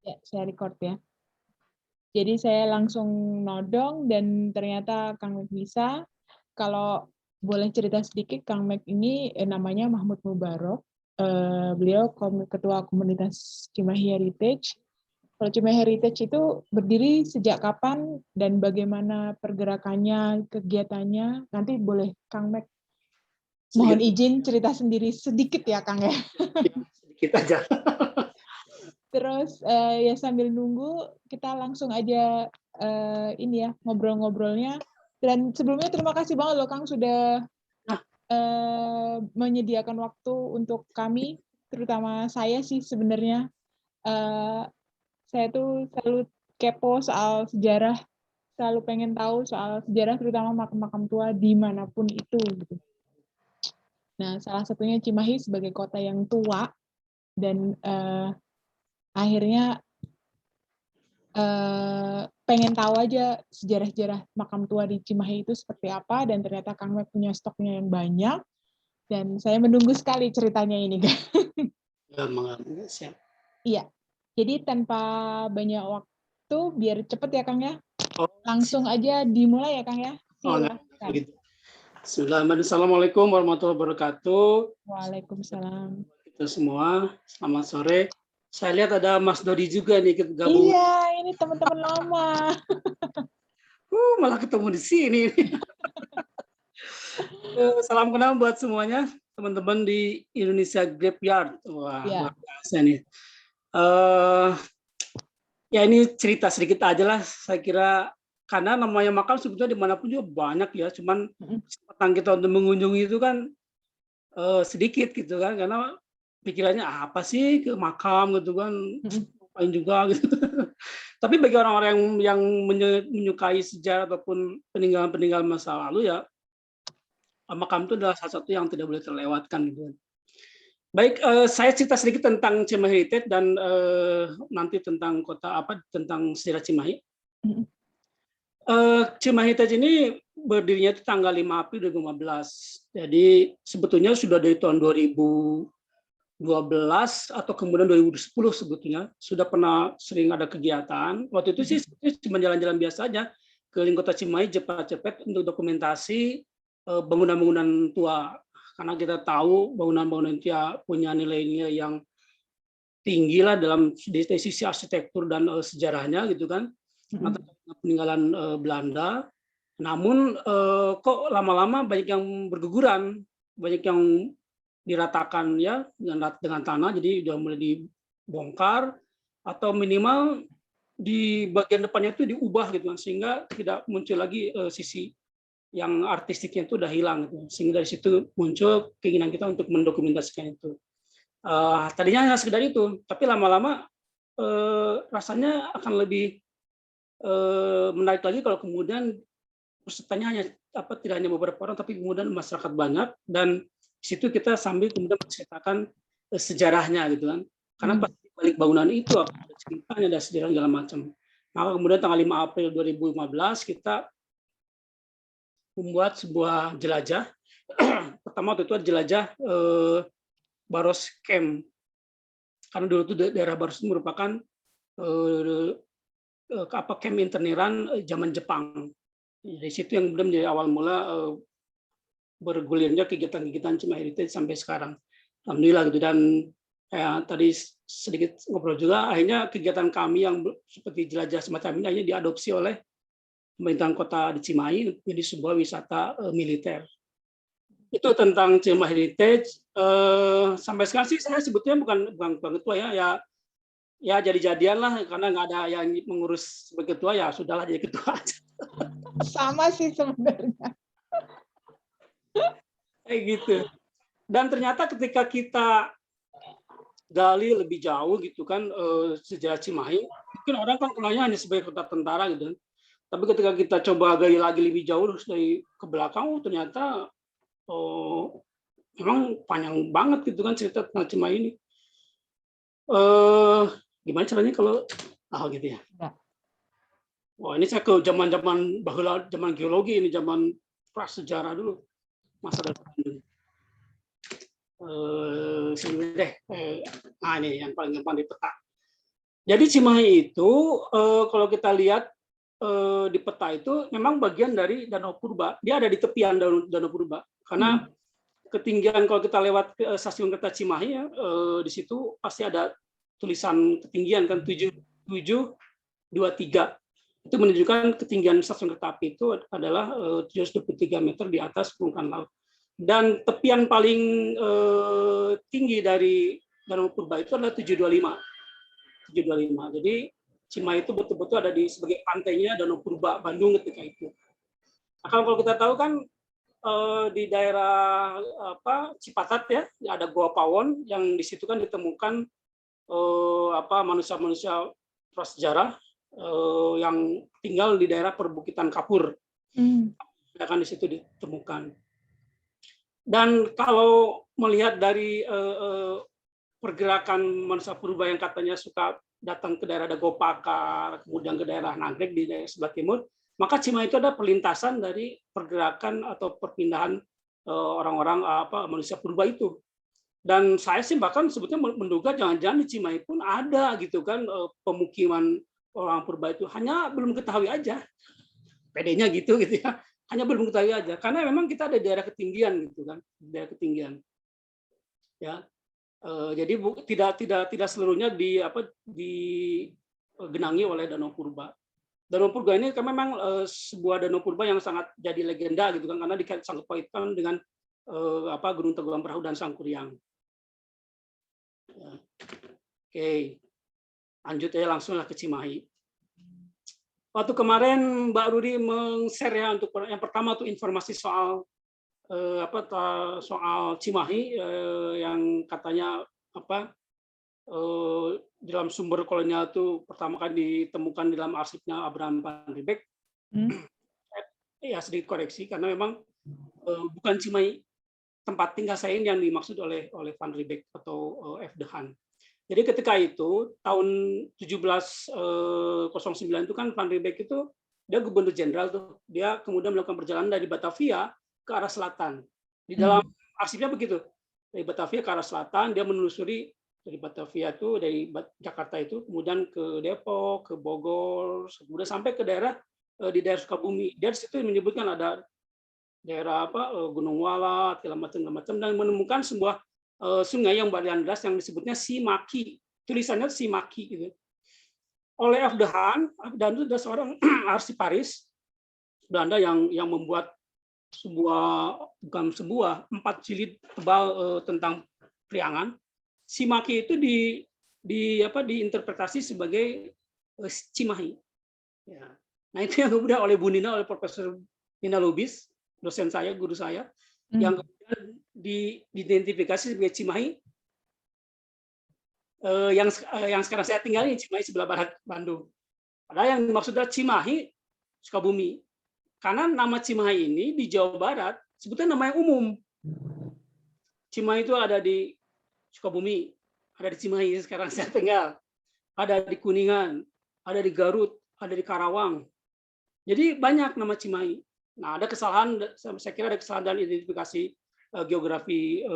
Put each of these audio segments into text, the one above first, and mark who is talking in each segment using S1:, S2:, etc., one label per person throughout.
S1: Ya, saya record ya. Jadi saya langsung nodong dan ternyata Kang Mek bisa. Kalau boleh cerita sedikit, Kang Mek ini namanya Mahmud Mubarok. Beliau ketua komunitas Cimahi Heritage. Kalau Cimahi Heritage itu berdiri sejak kapan dan bagaimana pergerakannya, kegiatannya? Nanti boleh Kang Mek mohon
S2: Sedikit,
S1: izin cerita sendiri sedikit ya Kang ya.
S2: sedikit aja.
S1: Terus ya sambil nunggu kita langsung aja ini ya ngobrol-ngobrolnya. Dan sebelumnya terima kasih banget loh Kang sudah
S2: Nah,
S1: menyediakan waktu untuk kami, terutama saya sih sebenarnya. Saya tuh selalu kepo soal sejarah, selalu pengen tahu soal sejarah terutama makam-makam tua dimanapun itu. Gitu. Nah salah satunya Cimahi sebagai kota yang tua dan akhirnya pengen tahu aja sejarah-sejarah makam tua di Cimahi itu seperti apa, dan ternyata Kang Mek punya stoknya yang banyak, dan saya menunggu sekali ceritanya ini.
S2: siap.
S1: Iya, jadi tanpa banyak waktu, biar cepet ya Kang ya,
S2: Oh,
S1: langsung aja dimulai ya Kang ya,
S2: enggak,
S1: silahkan.
S2: gitu. Assalamualaikum warahmatullahi wabarakatuh.
S1: Waalaikumsalam.
S2: Kita semua, selamat sore. Saya lihat ada Mas Dodi juga nih ikut gabung.
S1: Iya, ini teman-teman lama.
S2: Malah ketemu di sini. Salam kenal buat semuanya, teman-teman di Indonesia Graveyard. Wah,
S1: Ya.
S2: luar biasa nih. Ya ini cerita sedikit aja lah, saya kira karena namanya makam sebetulnya dimanapun juga banyak ya, cuman kesempatan kita untuk mengunjungi itu kan sedikit gitu kan, karena pikirannya apa sih ke makam gitu kan, ngapain juga gitu. Tapi bagi orang-orang yang menyukai sejarah ataupun peninggalan-peninggalan masa lalu ya, makam itu adalah salah satu yang tidak boleh terlewatkan gitu. Baik, saya cerita sedikit tentang Cimahi Heritage dan nanti tentang tentang sejarah Cimahi. Cimahi Heritage ini berdirinya itu tanggal 5 April 2015. Jadi sebetulnya sudah dari tahun 2012 atau kemudian 2010 sebetulnya sudah pernah sering ada kegiatan. Waktu itu sih cuma jalan-jalan biasa aja keliling kota Cimahi cepet-cepet untuk dokumentasi bangunan-bangunan tua. Karena kita tahu bangunan-bangunan itu ya punya nilai-nilai yang tinggi lah dari sisi arsitektur dan sejarahnya gitu kan. Peninggalan Belanda. Namun kok lama-lama banyak yang berguguran, banyak yang diratakan ya dengan tanah, jadi udah mulai dibongkar atau minimal di bagian depannya itu diubah gitu, sehingga tidak muncul lagi sisi yang artistiknya itu udah hilang gitu. Sehingga dari situ muncul keinginan kita untuk mendokumentasikan itu. Tadinya hanya sekedar itu, tapi lama-lama rasanya akan lebih menarik lagi kalau kemudian pesertanya hanya tidak hanya beberapa orang, tapi kemudian masyarakat banyak, dan di situ kita sambil kemudian menceritakan sejarahnya gitu kan, karena pasti balik bangunan itu ada ceritanya, ada sejarah segala macam. Maka kemudian tanggal 5 April 2015 kita membuat sebuah jelajah. Pertama waktu itu jelajah Baros Camp, karena dulu itu daerah Baros itu merupakan camp interneran zaman Jepang. Dari situ yang kemudian menjadi awal mula bergulirnya kegiatan-kegiatan Cimahi Heritage sampai sekarang. Alhamdulillah gitu, dan tadi sedikit ngobrol juga, akhirnya kegiatan kami yang seperti jelajah semacam ini akhirnya diadopsi oleh pemerintahan kota di Cimahi jadi sebuah wisata militer. Itu tentang Cimahi Heritage. Sampai sekarang sih saya sebetulnya bukan ketua ya jadi-jadian lah, karena nggak ada yang mengurus sebagai ketua, ya sudahlah jadi ketua aja.
S1: Sama sih sebenarnya.
S2: Kayak gitu. Dan ternyata ketika kita gali lebih jauh gitu kan sejarah Cimahi, mungkin orang kan kenalnya hanya sebagai kota tentara gitu. Tapi ketika kita coba gali lagi lebih jauh dari ke belakang, ternyata memang panjang banget gitu kan cerita tentang Cimahi ini. Gimana caranya kalau gitu ya? Wah, ini saya ke zaman-zaman bahula, zaman geologi, ini zaman prasejarah dulu, masa depan dulu. Sini deh, ini yang paling gampang di peta. Jadi Cimahi itu kalau kita lihat di peta itu memang bagian dari Danau Purba. Dia ada di tepian Danau Purba. Karena ketinggian kalau kita lewat ke stasiun kereta Cimahi ya, di situ pasti ada tulisan ketinggian kan 7723. Itu menunjukkan ketinggian stasiun kereta api itu adalah 723 meter di atas permukaan laut. Dan tepian paling tinggi dari Danau Purba itu adalah 725. Jadi Cimahi itu betul-betul ada di sebagai pantainya Danau Purba Bandung ketika itu. Nah, kalau kita tahu kan di daerah Cipatat ya, ada Goa Pawon yang di situ kan ditemukan manusia-manusia prasejarah yang tinggal di daerah perbukitan kapur. Akan di situ ditemukan. Dan kalau melihat dari pergerakan manusia purba yang katanya suka datang ke daerah Dago Pakar, kemudian ke daerah Nagreg di daerah sebelah timur, maka Cimahi itu ada perlintasan dari pergerakan atau perpindahan orang-orang manusia purba itu. Dan saya sih bahkan sebetulnya menduga jangan-jangan di Cimahi pun ada gitu kan pemukiman orang purba itu, hanya belum ketahui aja. PD-nya gitu ya. Hanya belum ketahui aja karena memang kita ada di daerah ketinggian gitu kan, daerah ketinggian. Ya. Jadi tidak seluruhnya digenangi oleh Danau Purba. Danau Purba ini kan memang sebuah danau purba yang sangat jadi legenda gitu kan, karena disangkut pautkan dengan Gunung Tangkuban Perahu dan Sangkuriang. Ya. Oke, lanjut ya langsung lah ke Cimahi. Waktu kemarin Mbak Rudi meng-share ya untuk yang pertama tuh informasi soal soal Cimahi yang katanya dalam sumber kolonial itu pertama kali ditemukan dalam arsipnya Abraham van Riebeeck. Ya sedikit koreksi karena memang bukan Cimahi tempat tinggal saya ini yang dimaksud oleh van Riebeeck atau F. de Haan. Jadi ketika itu tahun 1709 itu kan van Riebeeck itu dia gubernur jenderal tuh. Dia kemudian melakukan perjalanan dari Batavia ke arah selatan. Di dalam arsipnya begitu. Dari Batavia ke arah selatan, dia menelusuri dari Batavia itu, dari Jakarta itu, kemudian ke Depok, ke Bogor, kemudian sampai ke daerah di daerah Sukabumi. Dia di situ menyebutkan ada daerah Gunung Walat, segala macam, dan menemukan sebuah sungai yang beraliran deras yang disebutnya Simaki. Tulisannya Simaki gitu. Oleh F. de Haan, dan itu adalah seorang arsiparis Belanda yang membuat bukan sebuah 4 jilid tebal tentang Priangan. Simaki itu diinterpretasi sebagai Cimahi. Ya. Nah itu yang kemudian oleh Bu Nina, oleh Profesor Nina Lubis, dosen saya, guru saya, yang kemudian diidentifikasi sebagai Cimahi yang sekarang saya tinggal di Cimahi sebelah barat Bandung. Padahal yang dimaksudnya Cimahi Sukabumi. Karena nama Cimahi ini di Jawa Barat sebetulnya nama yang umum. Cimahi itu ada di Sukabumi, ada di Cimahi sekarang saya tinggal, ada di Kuningan, ada di Garut, ada di Karawang. Jadi banyak nama Cimahi. Nah, ada kesalahan, saya kira ada kesalahan dalam identifikasi geografi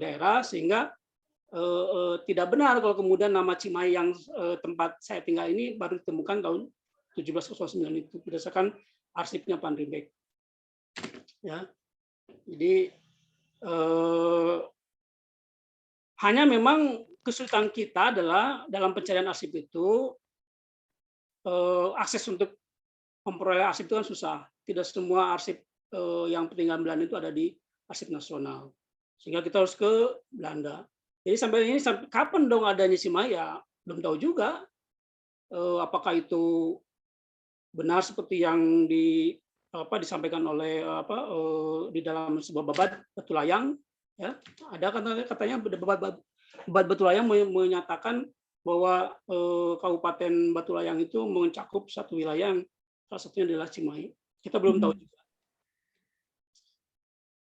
S2: daerah sehingga tidak benar kalau kemudian nama Cimahi yang tempat saya tinggal ini baru ditemukan tahun 1709 itu berdasarkan arsipnya van Riebeeck. Ya, jadi hanya memang kesulitan kita adalah dalam pencarian arsip itu akses untuk memperoleh arsip itu kan susah. Tidak semua arsip yang peninggalan Belanda itu ada di arsip nasional, sehingga kita harus ke Belanda. Jadi sampai kapan dong adanya Cimahi ya belum tahu juga. Apakah itu benar seperti yang disampaikan oleh di dalam sebuah babat Batulayang, ya ada katanya babat Batulayang menyatakan bahwa Kabupaten Batulayang itu mencakup satu wilayah yang salah satunya adalah Cimahi. Kita belum tahu juga.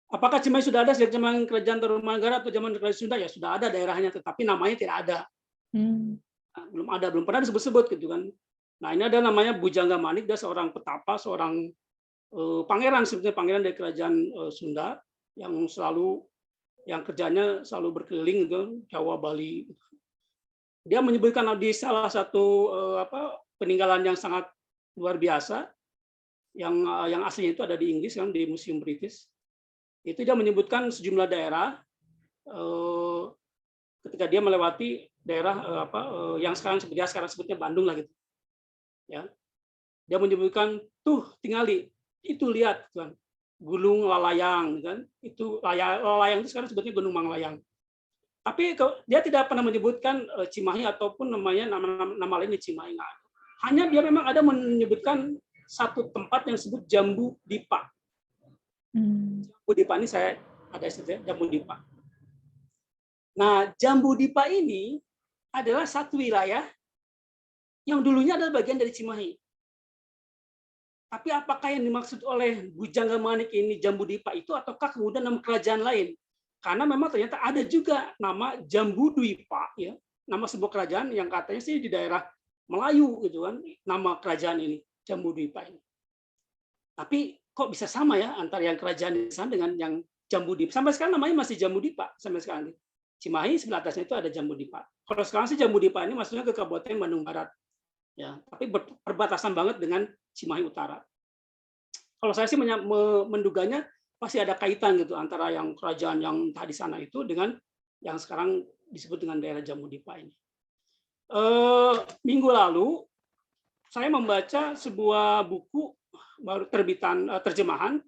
S2: Apakah Cimahi sudah ada sejak zaman Kerajaan Tarumanegara atau zaman Kerajaan Sunda? Ya sudah ada daerahnya, tetapi namanya tidak ada. Nah, belum pernah disebut-sebut gitu kan. Nah ini ada namanya Bujangga Manik, dia seorang petapa, seorang pangeran sebetulnya, pangeran dari Kerajaan Sunda yang kerjanya selalu berkeliling gitu, Jawa, Bali. Dia menyebutkan di salah satu peninggalan yang sangat luar biasa, yang aslinya itu ada di Inggris kan, di Museum British. Itu dia menyebutkan sejumlah daerah ketika dia melewati daerah yang sekarang sebutnya Bandung lah gitu. Ya. Dia menyebutkan tuh tingali, itu lihat kan, Gunung Lalayang kan, itu Lalayang itu sekarang sebutnya Gunung Manglayang. Tapi dia tidak pernah menyebutkan Cimahi ataupun nama lain di Cimahi. Hanya dia memang ada menyebutkan satu tempat yang disebut Jambu Dipa. Jambu Dipa ini saya ada istilah Jambu Dipa. Nah, Jambu Dipa ini adalah satu wilayah yang dulunya adalah bagian dari Cimahi. Tapi apakah yang dimaksud oleh Bujangga Manik ini Jambu Dipa itu, ataukah kemudian nama kerajaan lain? Karena memang ternyata ada juga nama Jambu Dipa, ya, nama sebuah kerajaan yang katanya sih di daerah Melayu gitu kan, nama kerajaan ini Jambu Dipa ini. Tapi kok bisa sama ya antara yang kerajaan di sana dengan yang Jambu Dipa? Sampai sekarang namanya masih Jambu Dipa sampai sekarang. Cimahi sebelah atasnya itu ada Jambu Dipa. Kalau sekarang sih Jambu Dipa ini maksudnya ke Kabupaten Bandung Barat, ya, tapi berbatasan banget dengan Cimahi Utara. Kalau saya sih menduganya pasti ada kaitan gitu antara yang kerajaan yang entah di sana itu dengan yang sekarang disebut dengan daerah Jambu Dipa ini. Minggu lalu saya membaca sebuah buku baru terjemahan,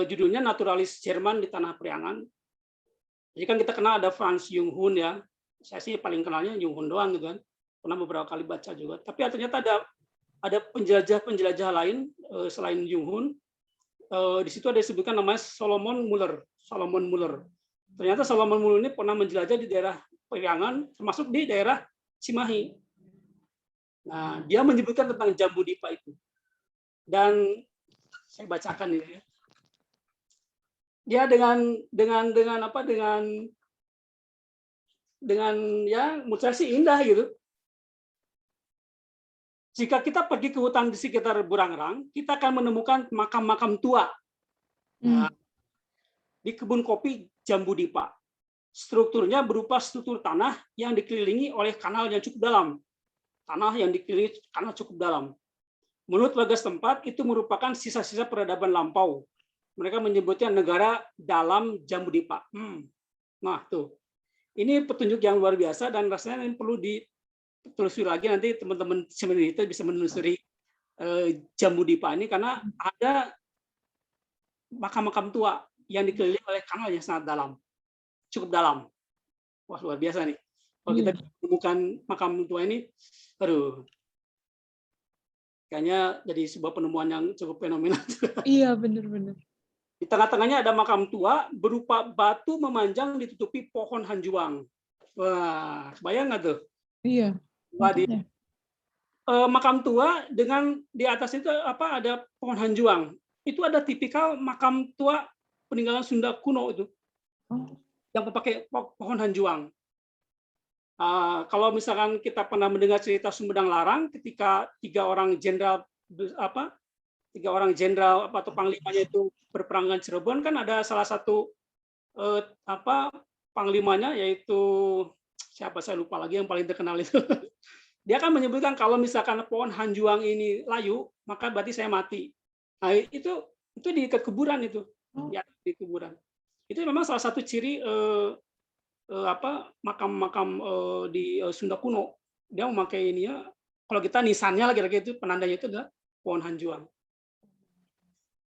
S2: judulnya Naturalis Jerman di Tanah Priangan. Jadi kan kita kenal ada Franz Junghun ya. Saya sih paling kenalnya Junghun doang gitu kan. Pernah beberapa kali baca juga. Tapi ternyata ada penjelajah lain selain Junghun. Di situ ada disebutkan namanya Solomon Muller. Ternyata Solomon Muller ini pernah menjelajah di daerah Priangan, termasuk di daerah Cimahi. Nah, dia menyebutkan tentang Jambu Dipa itu. Dan saya bacakan ini. Dia dengan ya menurut saya sih indah gitu. Jika kita pergi ke hutan di sekitar Burangrang, kita akan menemukan makam-makam tua. Nah, di kebun kopi Jambu Dipa. Strukturnya berupa struktur tanah yang dikelilingi oleh kanal yang cukup dalam. Menurut warga setempat, itu merupakan sisa-sisa peradaban lampau. Mereka menyebutnya negara dalam Jambu Dipa. Nah, tuh. Ini petunjuk yang luar biasa dan rasanya ini perlu ditelusuri lagi, nanti teman-teman itu bisa menelusuri Jambu Dipa ini karena ada makam-makam tua yang dikelilingi oleh kanal yang sangat dalam. Cukup dalam. Wah, luar biasa nih. Kalau kita menemukan makam tua ini, aduh, kayaknya jadi sebuah penemuan yang cukup fenomenal.
S1: Iya, benar-benar.
S2: Di tengah-tengahnya ada makam tua berupa batu memanjang ditutupi pohon hanjuang. Wah, bayang nggak tuh?
S1: Iya.
S2: Makam tua dengan di atas itu ada pohon hanjuang. Itu ada tipikal makam tua peninggalan Sunda kuno itu. Yang pakai pohon hanjuang. Kalau misalkan kita pernah mendengar cerita Sumedang Larang, ketika tiga orang jenderal atau panglimanya itu berperang dengan Cirebon, kan ada salah satu panglimanya, yaitu siapa saya lupa lagi yang paling terkenal itu. Dia kan menyebutkan kalau misalkan pohon hanjuang ini layu, maka berarti saya mati. Nah, itu di dekat kuburan itu, ya, di kuburan. Itu memang salah satu ciri makam-makam di Sunda kuno. Dia memakai ini ya. Kalau kita nisannya lagi itu penandanya itu adalah pohon hanjuang.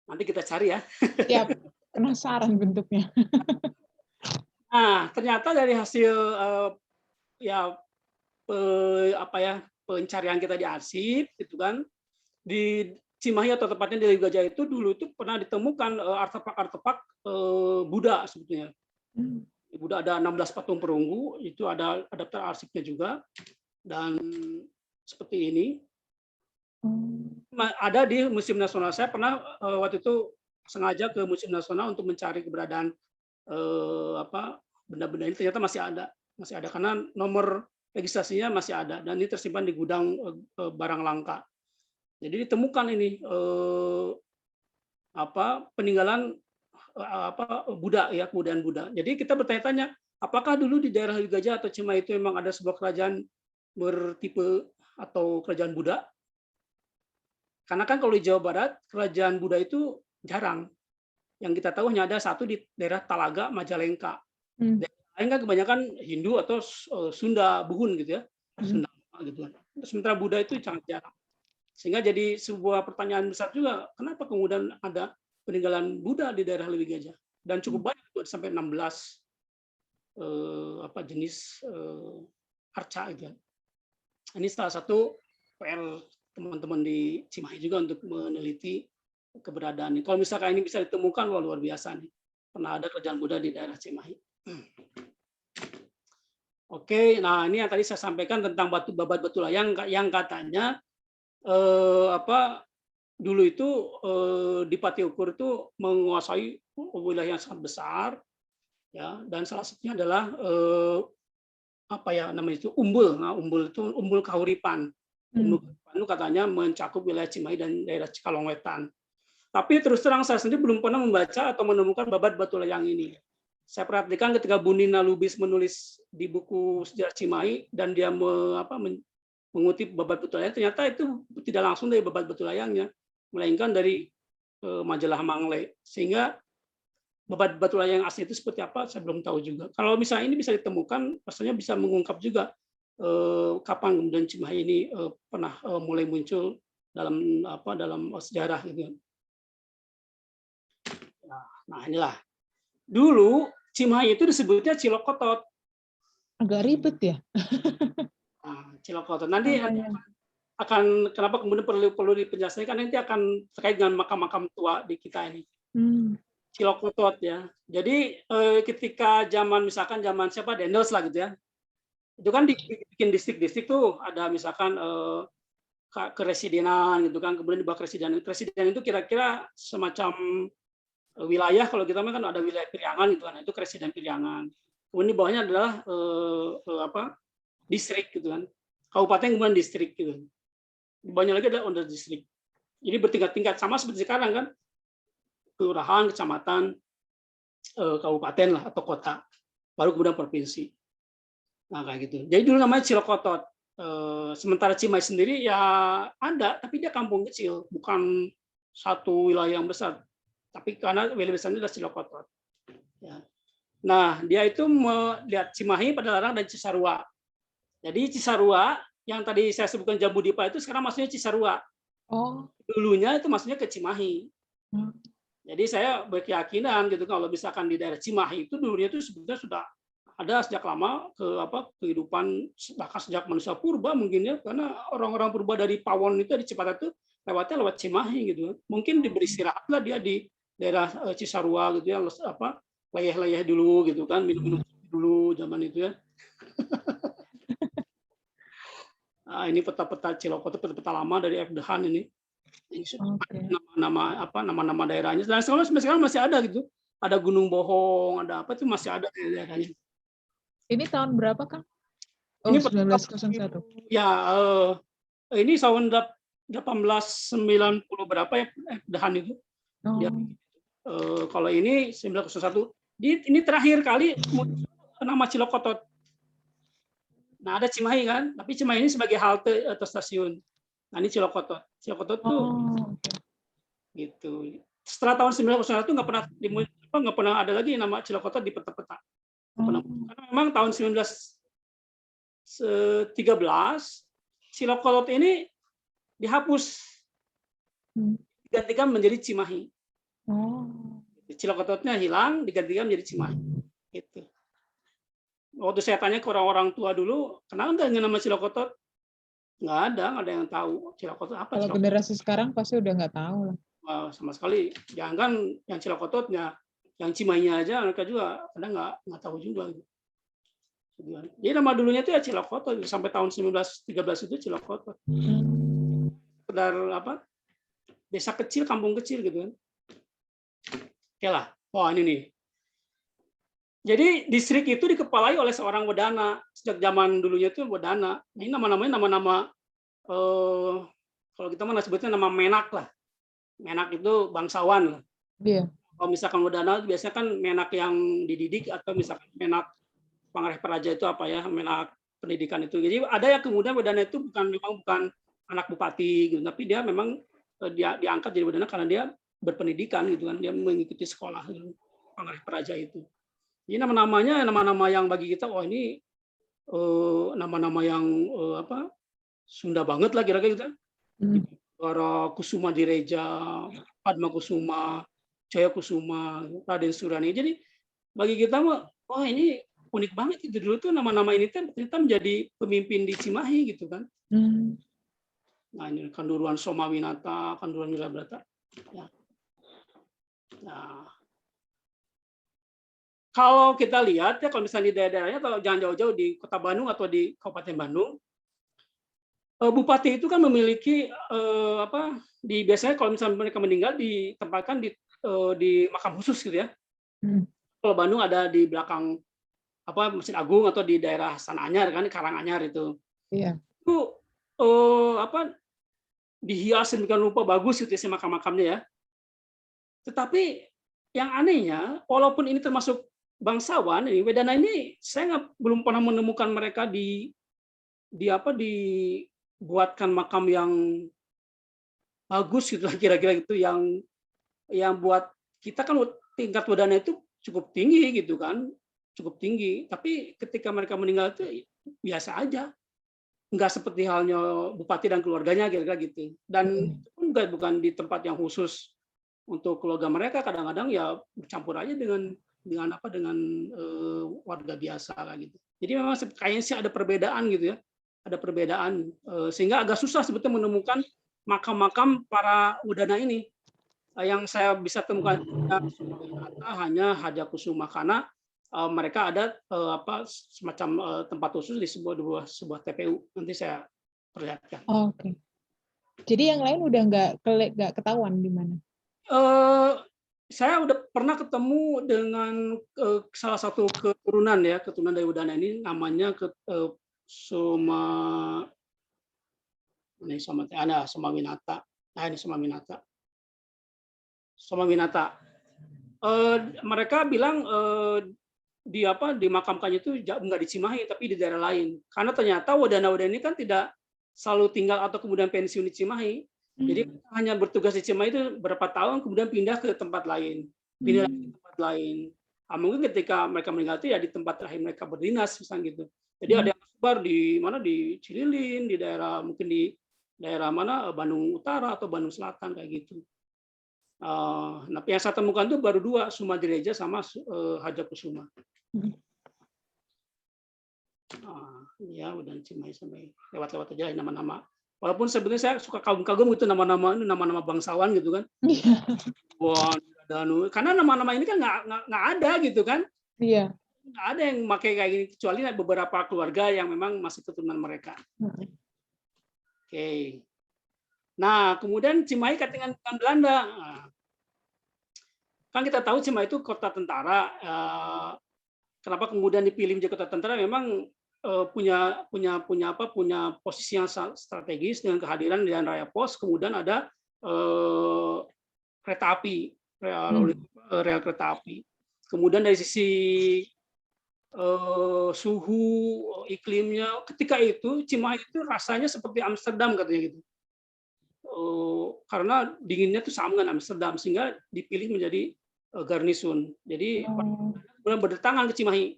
S2: Nanti kita cari ya.
S1: Ya, penasaran bentuknya.
S2: Nah, ternyata dari hasil pencarian kita di arsip itu kan, di Cimahi atau tepatnya di Gajah itu dulu itu pernah ditemukan artefak-artefak Buddha sebetulnya. Buddha ada 16 patung perunggu, itu ada daftar arsipnya juga, dan seperti ini. Ada di Museum Nasional. Saya pernah waktu itu sengaja ke Museum Nasional untuk mencari keberadaan benda-benda ini, ternyata masih ada karena nomor registrasinya masih ada dan ini tersimpan di gudang barang langka. Jadi ditemukan ini peninggalan Buddha ya, kebudayaan Buddha. Jadi kita bertanya-tanya, apakah dulu di daerah Lewi Gajah atau Cimahi itu memang ada sebuah kerajaan bertipe atau kerajaan Buddha? Karena kan kalau di Jawa Barat, kerajaan Buddha itu jarang. Yang kita tahu hanya ada satu di daerah Talaga, Majalengka. Daerah lain kan kebanyakan Hindu atau Sunda, Buhun gitu ya. Sunda gitu. Sementara Buddha itu sangat jarang. Sehingga jadi sebuah pertanyaan besar juga, kenapa kemudian ada peninggalan Buddha di daerah Lewi Gajah? Dan cukup banyak, sampai 16 jenis arca gitu. Ini salah satu PR teman-teman di Cimahi juga untuk meneliti keberadaan ini. Kalau misalkan ini bisa ditemukan, wah luar biasa nih. Pernah ada kerajaan Buddha di daerah Cimahi. Oke, nah ini yang tadi saya sampaikan tentang babat Batulayang yang katanya dulu itu Dipati Ukur itu menguasai wilayah yang sangat besar, ya, dan salah satunya adalah Umbul. Nah, Umbul itu Umbul Kahuripan. Umbul Kahuripan itu katanya mencakup wilayah Cimahi dan daerah Cikalong Wetan. Tapi terus terang saya sendiri belum pernah membaca atau menemukan babat Batulayang ini. Saya perhatikan ketika Bu Nina Lubis menulis di buku Sejarah Cimahi dan dia mengutip babat Batulayang, ternyata itu tidak langsung dari babat Batulayangnya, melainkan dari majalah Mangle. Sehingga babat Batulayang asli itu seperti apa, saya belum tahu juga. Kalau misalnya ini bisa ditemukan, pastinya bisa mengungkap juga kapan kemudian Cimahi ini pernah mulai muncul dalam sejarah gitu. Nah inilah. Dulu Cimahi itu disebutnya Cilokotot.
S1: Agak ribet ya.
S2: Nah, Cilokotot. Nanti akan kenapa kemudian perlu dipenjelasan, karena nanti akan terkait dengan makam-makam tua di kita ini. Cilokotot ya. Jadi ketika zaman siapa Dendels lah gitu ya. Itu kan dibikin distrik-distrik tuh, ada misalkan keresidenan gitu kan, kemudian di bawah keresidenan. Keresidenan itu kira-kira semacam wilayah, kalau kita kan ada wilayah Piriangan gitu kan, itu Residen Piriangan. Kemudian di bawahnya adalah distrik gitu kan, kabupaten kemudian distrik gitu. Di bawahnya lagi ada under distrik. Jadi bertingkat-tingkat, sama seperti sekarang kan, kelurahan, kecamatan, kabupaten lah atau kota, baru kemudian provinsi. Nah kayak gitu. Jadi dulu namanya Cilokotot. Sementara Cimahi sendiri ya ada, tapi dia kampung kecil, bukan satu wilayah yang besar. Tapi karena wilayah besarnya adalah Cilokotot. Ya. Nah, dia itu melihat Cimahi, Padalarang, dan Cisarua. Jadi Cisarua, yang tadi saya sebutkan Jambu Dipa itu sekarang maksudnya Cisarua. Oh. Dulunya itu maksudnya ke Cimahi. Jadi saya berkeyakinan gitu, kalau misalkan di daerah Cimahi itu dulunya itu sebetulnya sudah ada sejak lama kehidupan, bahkan sejak manusia purba mungkin ya, karena orang-orang purba dari Pawon itu di Cipatat itu lewat Cimahi gitu. Mungkin diberi istirahat lah dia di daerah Cisarua gitu ya, layah-layah dulu gitu kan, minum-minum dulu zaman itu ya. Nah, ini peta-peta Cilokotot, peta-peta lama dari F. Dehan ini. Nama-nama daerahnya. Dan sekarang masih ada gitu. Ada Gunung Bohong, ada apa itu masih ada daerahnya.
S1: Ini tahun berapa, Kang? Oh, ini 1901.
S2: Ya, ini tahun 1890 berapa ya F. Dehan itu. Oh. Dia, kalau ini 1901. Ini terakhir kali nama Cilokotot. Nah, ada Cimahi kan, tapi Cimahi ini sebagai halte atau stasiun. Nah, ini Cilokotot. Cilokotot tuh gitu. Setelah tahun 1901 nggak pernah ada lagi nama Cilokotot di peta-peta. Karena memang tahun 1913 Cilokotot ini dihapus, digantikan menjadi Cimahi. Cilokototnya hilang, digantikan menjadi Cimahi. Gitu. Waktu saya tanya ke orang-orang tua dulu, kenal nggak dengan nama Cilokotot? Nggak ada yang tahu Cilokotot apa.
S1: Kalau generasi sekarang pasti udah nggak tahu lah.
S2: Wah, sama sekali. Jangan yang Cilokototnya, yang Cimahinya aja mereka juga kadang nggak tahu juga. Jadi nama dulunya itu ya Cilokotot, sampai tahun 1913 itu Cilokotot. Sekedar desa kecil, kampung kecil gitu kan. Oke lah. Wah, ini nih. Jadi distrik itu dikepalai oleh seorang wedana. Sejak zaman dulunya itu wedana. Ini nama-namanya nama-nama kalau kita mana sebutnya nama menak lah. Menak itu bangsawan lah. Iya. Kalau misalkan wedana biasanya kan menak yang dididik atau misalkan menak Pangareh Praja itu apa ya, Menak Pendidikan itu. Jadi ada yang kemudian Wedana itu bukan anak bupati gitu, tapi dia memang dia diangkat jadi Wedana karena dia berpendidikan gitu kan, dia mengikuti sekolah gitu, Pangareh Praja itu. Jadi nama-namanya nama-nama yang bagi kita, oh ini nama-nama yang apa, Sunda banget lah kira-kira gitu. Para Kusuma Direja, Padma Kusuma, Jaya Kusuma, Raden Surani. Jadi bagi kita mah, oh ini unik banget itu dulu tuh nama-nama ini ternyata menjadi pemimpin di Cimahi gitu kan. Nah ini Kanduruan Somawinata, Kanduruan Wilabrata. Ya. Nah, kalau kita lihat ya, kalau misalnya di daerah-daerahnya, kalau jangan jauh-jauh di Kota Bandung atau di Kabupaten Bandung, bupati itu kan memiliki biasanya kalau misalnya mereka meninggal ditempatkan di makam khusus gitu ya. Kalau Bandung ada di belakang Masjid Agung atau di daerah Sananyar kan, Karanganyar itu.
S1: Iya.
S2: Itu dihias sedemikian rupa bagus gitu ya makam-makamnya ya. Tetapi yang anehnya, walaupun ini termasuk bangsawan, ini Wedana ini saya belum pernah menemukan mereka dibuatkan makam yang bagus gitu kira-kira itu yang buat kita kan tingkat Wedana itu cukup tinggi gitu kan, cukup tinggi. Tapi ketika mereka meninggal itu biasa aja, nggak seperti halnya bupati dan keluarganya kira-kira gitu. Dan itu pun bukan di tempat yang khusus untuk keluarga mereka, kadang-kadang ya bercampur aja dengan warga biasa lah gitu. Jadi memang kayaknya sih ada perbedaan gitu ya, ada perbedaan sehingga agak susah sebetulnya menemukan makam-makam para Wedana ini. Yang saya bisa temukan hanya Hadja Kusuma karena mereka ada semacam tempat khusus di sebuah TPU. Nanti saya perlihatkan.
S1: Oke. Jadi yang lain udah nggak ketahuan di mana?
S2: Saya udah pernah ketemu dengan salah satu keturunan dari Wedana ini, namanya Somawinata. Nah ini Somawinata. Mereka bilang dimakamkannya itu nggak di Cimahi tapi di daerah lain. Karena ternyata Wedana ini kan tidak selalu tinggal atau kemudian pensiun di Cimahi. Jadi hanya bertugas di Cimahi itu berapa tahun, kemudian pindah ke tempat lain, mungkin ketika mereka meninggal itu ya di tempat terakhir mereka berdinas, misalnya gitu. Jadi ada yang tersebar di Cililin, di daerah mungkin di daerah mana Bandung Utara atau Bandung Selatan kayak gitu. Nah, yang saya temukan itu baru 2, Suma Direja sama Hadja Kusuma. Ya udah Cimahi sampai lewat-lewat aja nama-nama. Walaupun sebenarnya saya suka kagum-kagum itu nama-nama bangsawan gitu kan. Wah, karena nama-nama ini kan nggak ada gitu kan.
S1: Iya.
S2: Nggak ada yang pakai kayak gini kecuali beberapa keluarga yang memang masih keturunan mereka. Oke. Nah, kemudian Cimahi kaitan dengan Belanda. Kan kita tahu Cimahi itu kota tentara. Kenapa kemudian dipilih menjadi kota tentara? Memang punya posisi yang strategis dengan kehadiran di Jalan Raya Pos, kemudian ada kereta api, rel kereta api. Kemudian dari sisi suhu iklimnya, ketika itu Cimahi itu rasanya seperti Amsterdam katanya gitu. Karena dinginnya itu sama dengan Amsterdam, sehingga dipilih menjadi garnison. Jadi berdatangan ke Cimahi.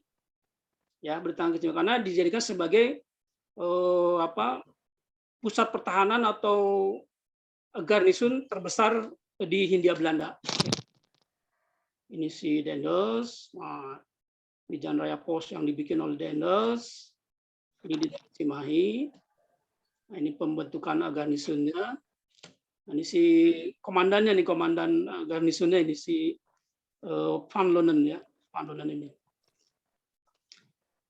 S2: Ya, bertahan kecil karena dijadikan sebagai pusat pertahanan atau garnison terbesar di Hindia Belanda. Ini si Daendels, di Jalan Raya Pos yang dibikin oleh Daendels, ini di Cimahi. Nah, ini pembentukan garnisonnya. Nah, ini si komandannya nih, komandan garnisonnya ini si Van Loenen ya, Van Loenen ini.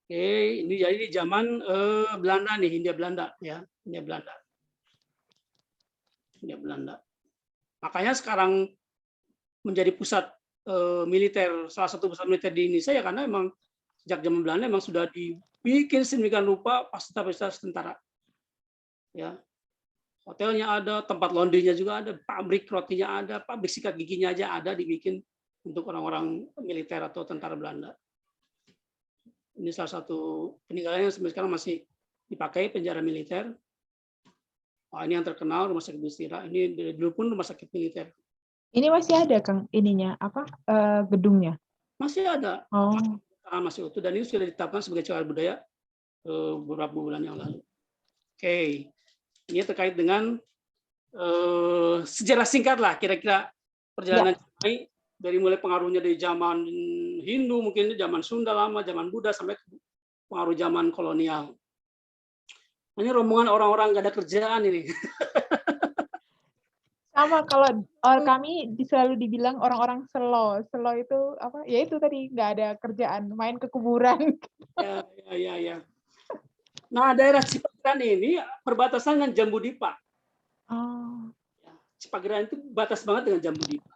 S2: Oke, ini jadi di zaman Belanda nih, Hindia Belanda ya, Hindia Belanda. Makanya sekarang menjadi pusat militer, salah satu pusat militer di Indonesia ya karena memang sejak zaman Belanda memang sudah dibikin sedemikian rupa fasilitas tentara. Ya. Hotelnya ada, tempat laundrynya juga ada, pabrik rotinya ada, pabrik sikat giginya aja ada dibikin untuk orang-orang militer atau tentara Belanda. Ini salah satu peninggalan yang sampai sekarang masih dipakai, penjara militer. Oh, ini yang terkenal Rumah Sakit Bustira. Ini dari dulu pun rumah sakit militer.
S1: Ini masih ada Kang ininya apa gedungnya?
S2: Masih ada.
S1: Oh.
S2: Masih utuh dan ini sudah ditetapkan sebagai cagar budaya beberapa bulan yang lalu. Oke. Ini terkait dengan sejarah singkat lah kira-kira perjalanan Cimahi dari mulai pengaruhnya dari zaman Hindu, mungkin zaman Sunda lama, zaman Buddha sampai pengaruh zaman kolonial. Ini rombongan orang-orang nggak ada kerjaan ini.
S1: Sama kalau kami selalu dibilang orang-orang selo. Selo itu apa? Ya itu tadi nggak ada kerjaan, main ke kuburan.
S2: Ya. Nah, daerah Cipageran ini perbatasan dengan Jambu Dipa.
S1: Oh.
S2: Cipageran itu batas banget dengan Jambu Dipa.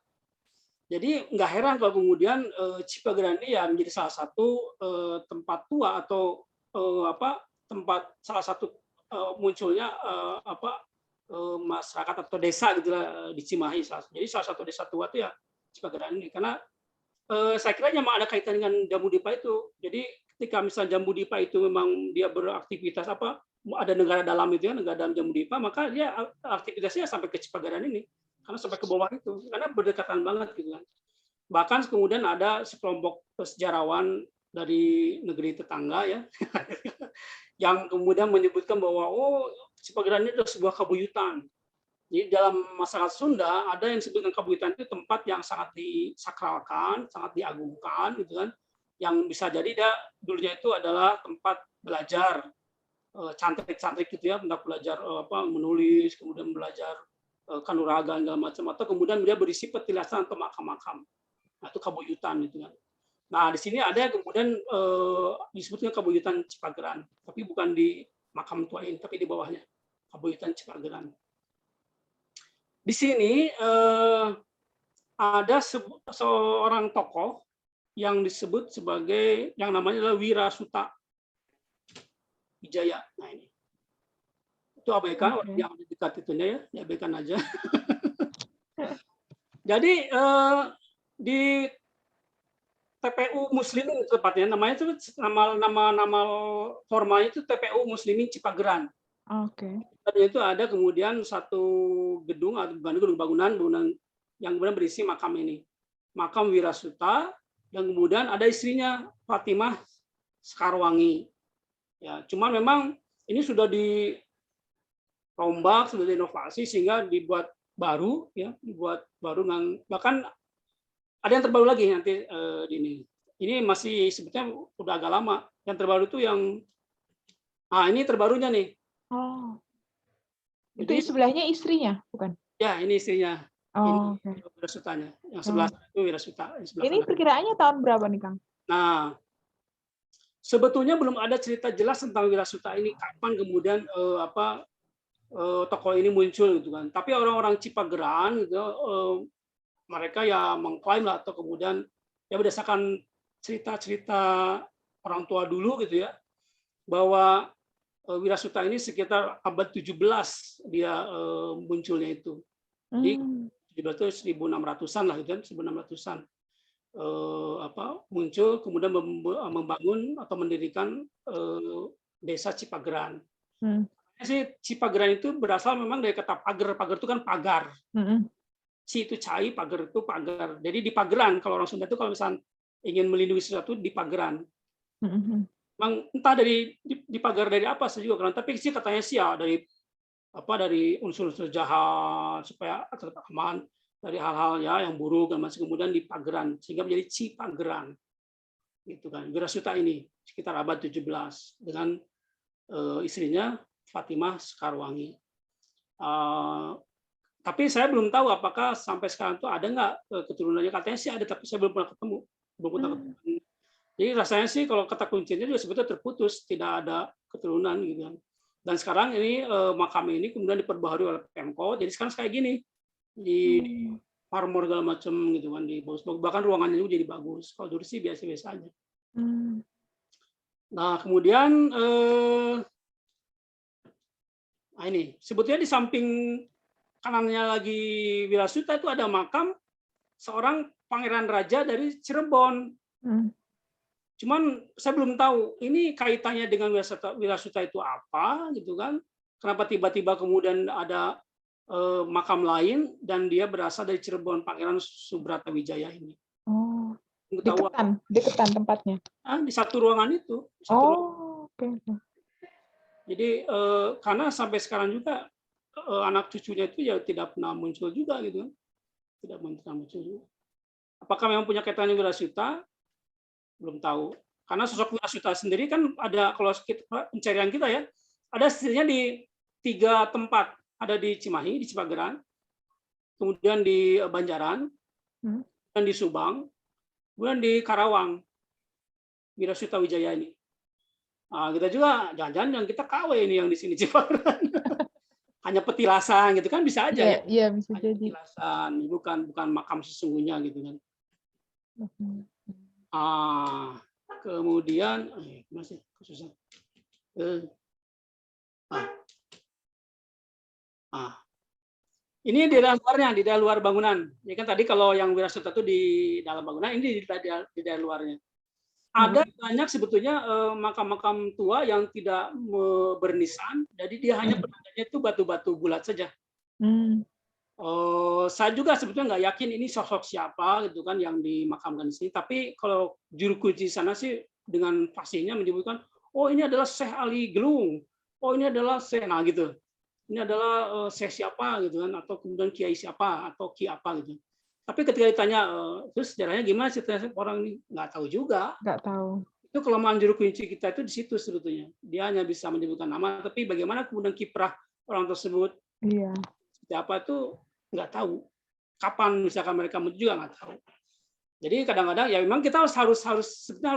S2: Jadi nggak heran kalau kemudian Cipageran ini ya menjadi salah satu tempat tua atau tempat salah satu munculnya masyarakat atau desa gitu di Cimahi. Jadi salah satu desa tua itu ya Cipageran ini karena saya kira memang ada kaitan dengan Jambu Dipa itu. Jadi ketika misalnya Jambu Dipa itu memang dia beraktivitas ada negara dalam itu ya, negara dalam Jambu Dipa, maka dia aktivitasnya sampai ke Cipageran ini karena sampai ke bawah itu karena berdekatan banget gitu kan. Bahkan kemudian ada sekelompok sejarawan dari negeri tetangga ya yang kemudian menyebutkan bahwa Cipageran ini adalah sebuah kabuyutan. Jadi dalam masyarakat Sunda ada yang disebut dengan kabuyutan itu tempat yang sangat disakralkan, sangat diagungkan gitu kan. Yang bisa jadi dia dulunya itu adalah tempat belajar cantrik-cantrik gitu ya, untuk belajar menulis, kemudian belajar kanuragan segala macam, atau kemudian dia berisi petilasan atau makam-makam. Nah, itu kabuyutan gitu kan. Nah, di sini ada yang kemudian disebutnya kabuyutan Cipageran, tapi bukan di makam tua ini, tapi di bawahnya kabuyutan Cipageran. Di sini ada seorang tokoh yang disebut sebagai yang namanya adalah Wirasuta Wijaya. Nah ini itu abaikan yang di dekat itunya ya, diabaikan aja. Jadi di TPU Muslimin tepatnya namanya itu nama formalnya itu TPU Muslimin Cipageran.
S1: Oke.
S2: Itu ada kemudian satu gedung atau bangunan yang kemudian berisi makam ini, makam Wirasuta, dan kemudian ada istrinya Fatimah Sekarwangi. Ya, cuman memang ini sudah dirombak, sudah diinovasi sehingga dibuat baru, ya, bahkan ada yang terbaru lagi nanti di ini. Ini masih sebetulnya udah agak lama. Yang terbaru itu ini terbarunya nih.
S1: Oh. Itu sebelahnya istrinya, bukan?
S2: Ya, ini istrinya.
S1: Oh,
S2: ini Wirasutanya. Yang sebelah itu Wirasuta.
S1: Ini perkiraannya tahun berapa nih, Kang?
S2: Nah, sebetulnya belum ada cerita jelas tentang Wirasuta ini kapan kemudian tokoh ini muncul gitu kan. Tapi orang-orang Cipageran gitu, mereka ya mengklaim lah atau kemudian ya berdasarkan cerita-cerita orang tua dulu gitu ya, bahwa Wirasuta ini sekitar abad 17 dia munculnya itu. Jadi 17 itu 1600-an lah gitu kan, 1600-an. Muncul kemudian membangun atau mendirikan desa Cipageran. Cipageran itu berasal memang dari kata pagar. Pagar itu kan pagar. Ci itu cai, pagar itu pagar. Jadi di pageran kalau orang Sunda itu kalau misalnya ingin melindungi sesuatu di pageran. Memang entah di pagar dari apa saya juga kan, tapi sih katanya sih ya dari unsur-unsur jahat supaya tetap aman dari hal-hal ya yang buruk dan masih kemudian di pageran sehingga menjadi Cipageran gitu kan. Wirasuta ini sekitar abad 17 dengan istrinya Fatimah Sekarwangi. Tapi saya belum tahu apakah sampai sekarang itu ada nggak keturunannya. Katanya sih ada, tapi saya belum pernah ketemu. Jadi rasanya sih kalau kata kuncinya juga sebetulnya terputus, tidak ada keturunan gitu kan. Dan sekarang ini makam ini kemudian diperbaharui oleh Pemkot. Jadi sekarang kayak gini di marmor segala macam gitu kan, di bagus, bahkan ruangannya juga jadi bagus. Kalau dulu sih biasa-biasa aja. Nah kemudian ini sebetulnya di samping kanannya lagi Wirasuta itu ada makam seorang pangeran raja dari Cirebon. Cuman saya belum tahu ini kaitannya dengan wirasuta itu apa gitu kan. Kenapa tiba-tiba kemudian ada makam lain dan dia berasal dari Cirebon, Pangeran Subratawijaya ini.
S1: Oh,
S2: Nggak tahu
S1: deketan tempatnya.
S2: di satu ruangan itu. Satu ruangan.
S1: Oke.
S2: Jadi karena sampai sekarang juga anak cucunya itu ya tidak pernah muncul juga gitu kan. Tidak pernah muncul juga. Apakah memang punya kaitannya wirasuta? Belum tahu. Karena sosok wirasuta sendiri kan ada, kalau pencarian kita ya, ada setidaknya di 3 tempat. Ada di Cimahi, di Cipageran, kemudian di Banjaran, dan di Subang, kemudian di Karawang, Wirasuta Wijaya ini. Nah, kita juga jangan-jangan yang kita KW ini yang di sini Cipageran. Hanya petilasan gitu kan, bisa aja ya.
S1: Iya, bisa
S2: hanya
S1: jadi.
S2: Petilasan, bukan makam sesungguhnya gitu kan. Kemudian masih susah. Ini di dalam luarnya, di dalam luar bangunan. Ya kan tadi kalau yang wirasuta itu di dalam bangunan, ini di dalam luarnya. Ada banyak sebetulnya makam-makam tua yang tidak bernisan, jadi dia hanya penandanya itu batu-batu bulat saja. Saya juga sebetulnya nggak yakin ini sosok siapa gitu kan yang dimakamkan di sini. Tapi kalau juru kunci sana sih dengan fasihnya menyebutkan, oh ini adalah Syekh Ali Gelung, oh ini adalah Syekh, nah gitu. Ini adalah Syekh siapa gitu kan, atau kemudian kiai siapa atau ki apa gitu. Tapi ketika ditanya terus sejarahnya gimana sih, orang ini nggak tahu juga.
S1: Nggak tahu.
S2: Itu kelemahan juru kunci kita itu di situ sebetulnya. Dia hanya bisa menyebutkan nama, tapi bagaimana kemudian kiprah orang tersebut,
S1: Iya.
S2: seperti apa itu nggak tahu. Kapan misalkan mereka muncul juga nggak tahu. Jadi kadang-kadang ya memang kita harus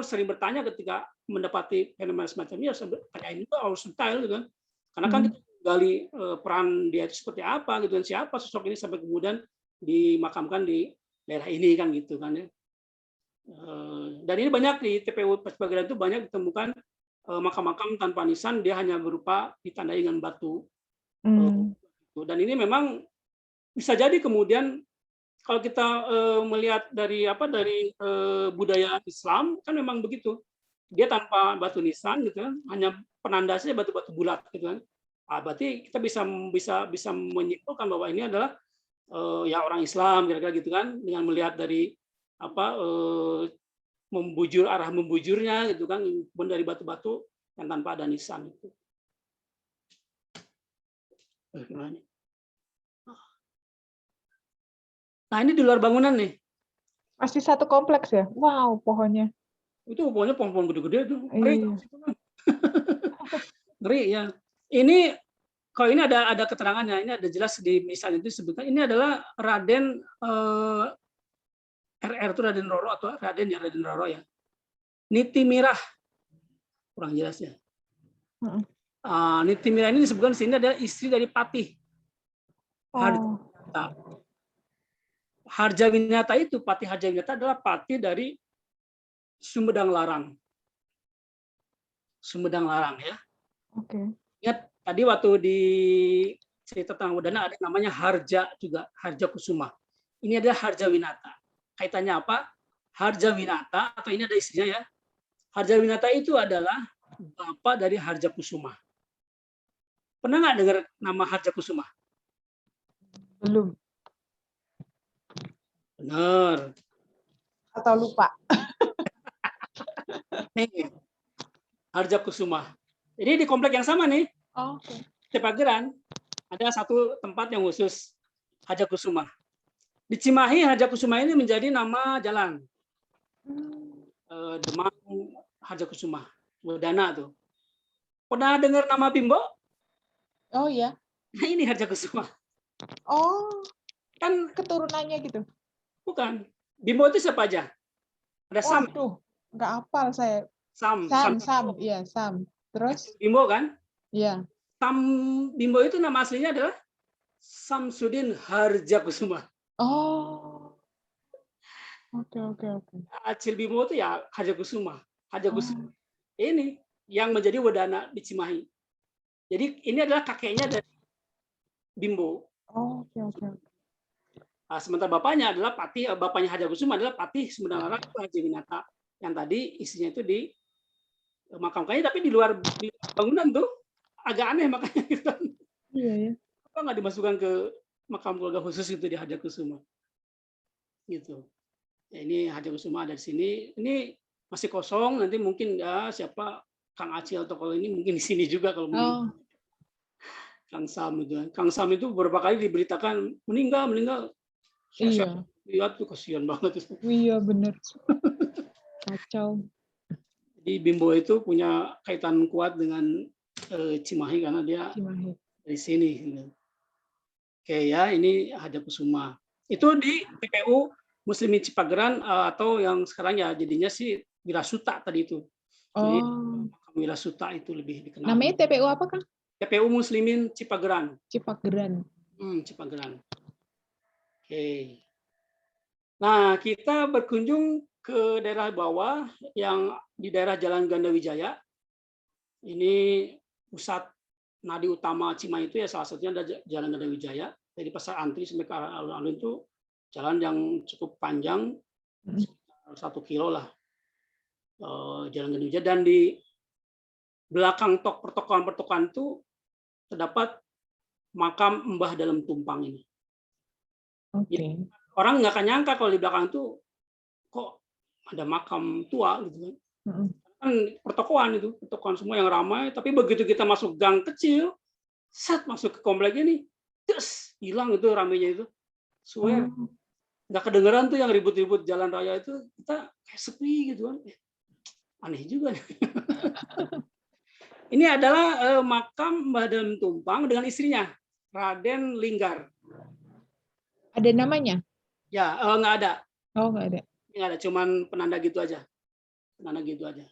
S2: sering bertanya ketika mendapati fenomena semacam ini, harus tanyain juga, harus detail gitu kan. Karena kan kita gali peran dia itu seperti apa gitu kan, siapa sosok ini sampai kemudian dimakamkan di daerah ini kan gitu kan ya. Dan ini banyak di TPU Cipageran itu banyak ditemukan makam-makam tanpa nisan, dia hanya berupa ditandai dengan batu. Dan ini memang bisa jadi kemudian kalau kita melihat dari budaya Islam kan memang begitu, dia tanpa batu nisan gitu kan, hanya penanda saja batu-batu bulat gitu kan. Berarti kita bisa menyimpulkan bahwa ini adalah ya orang Islam kira-kira gitu kan, dengan melihat dari arah membujurnya gitu kan, dari batu-batu yang tanpa ada nisan itu. Nah ini di luar bangunan nih.
S1: Masih satu kompleks ya? Wow, pohonnya.
S2: Itu pohonnya pohon-pohon gede-gede tuh.
S1: Iya.
S2: Ngeri ya. Ini kalau ini ada keterangannya, ini ada jelas di misalnya itu disebutkan ini adalah Raden RR itu Raden Roro atau Raden Roro ya. Nitimirah, kurang jelas ya. Nitimirah ini disebutkan di sini adalah istri dari Patih. Harjawinata itu, Patih Harjawinata adalah patih dari Sumedang Larang. Sumedang Larang ya.
S1: Oke.
S2: Ingat tadi waktu di cerita tentang Wedana ada namanya Harja juga, Harja Kusuma. Ini adalah Harjawinata. Kaitannya apa? Harjawinata atau ini ada istrinya ya. Harjawinata itu adalah bapak dari Harja Kusuma. Pernah nggak dengar nama Harja Kusuma?
S1: Belum.
S2: Benar.
S1: Atau lupa.
S2: Nih, Harja Kusuma. Jadi di komplek yang sama nih, Cipageran, ada satu tempat yang khusus Harja Kusuma. Di Cimahi, Harja Kusuma ini menjadi nama jalan. Demang Harja Kusuma, Wedana tuh. Pernah dengar nama Bimbo?
S1: Oh iya.
S2: Nah ini Harja Kusuma.
S1: Oh,
S2: Kan
S1: keturunannya gitu.
S2: bukan. Bimbo itu siapa aja? Ada Sam.
S1: Waduh, nggak hafal saya. Sam. Iya, Sam. Terus?
S2: Bimbo kan?
S1: Iya.
S2: Sam Bimbo itu nama aslinya adalah Samsudin Harja Kusuma.
S1: Oh. Oke.
S2: Acil Bimbo itu ya Harja Kusuma. Ini yang menjadi Wedana di Cimahi. Jadi ini adalah kakeknya dari Bimbo.
S1: Oke.
S2: Sementara bapaknya adalah Patih, bapaknya Harja Kusuma adalah Patih Sumedang Larang Harjawinata. yang tadi isinya itu di makam kayaknya, tapi di luar bangunan tuh agak aneh makanya gitu.
S1: Iya ya.
S2: Apa nggak dimasukkan ke makam keluarga khusus itu di Hadjakusuma gitu. Ya, ini Hadjakusuma ada di sini. Ini masih kosong, nanti mungkin ya siapa Kang Acil atau kalau ini mungkin di sini juga kalau mungkin
S1: Oh,
S2: Kang Sam itu. Kang Sam itu beberapa kali diberitakan meninggal. Saya
S1: iya.
S2: lihat tuh kasihan banget itu.
S1: Iya bener. Kacau.
S2: Jadi Bimbo itu punya kaitan kuat dengan Cimahi karena dia
S1: Cimahi.
S2: dari sini. Gitu. Oke ya, ini Hadjakusuma. Itu di TPU Muslimin Cipageran atau yang sekarang ya jadinya sih Wirasuta tadi itu. Jadi
S1: Oh,
S2: Wirasuta itu lebih dikenal.
S1: namanya TPU apa, Kang?
S2: TPU Muslimin Cipageran.
S1: Cipageran.
S2: Cipageran. Oke. Nah, kita berkunjung ke daerah bawah yang di daerah Jalan Gandawijaya. Ini pusat nadi utama Cimahi itu ya salah satunya ada Jalan Gandawijaya. Dari Pasar Antri sampai ke arah alun-alun itu jalan yang cukup panjang, sekitar 1 kilo lah Jalan Gandawijaya. Dan di belakang pertokoan-pertokoan itu terdapat makam Mbah Dalem Tumpang ini.
S1: Oke.
S2: Jadi, orang nggak akan nyangka kalau di belakang itu kok ada makam tua gitu kan. Kan pertokoan semua yang ramai, tapi begitu kita masuk gang kecil, masuk ke komplek ini, hilang itu ramainya itu. Swear,
S1: Oh,
S2: nggak kedengeran tuh yang ribut-ribut jalan raya itu, kita kayak sepi gitu kan. Aneh juga. Ini adalah makam Mbah Dalem Tumpang dengan istrinya, Raden Linggar.
S1: ada namanya?
S2: Ya, nggak ada.
S1: Oh, nggak ada.
S2: Nggak ada, cuman penanda gitu aja. Penanda gitu aja.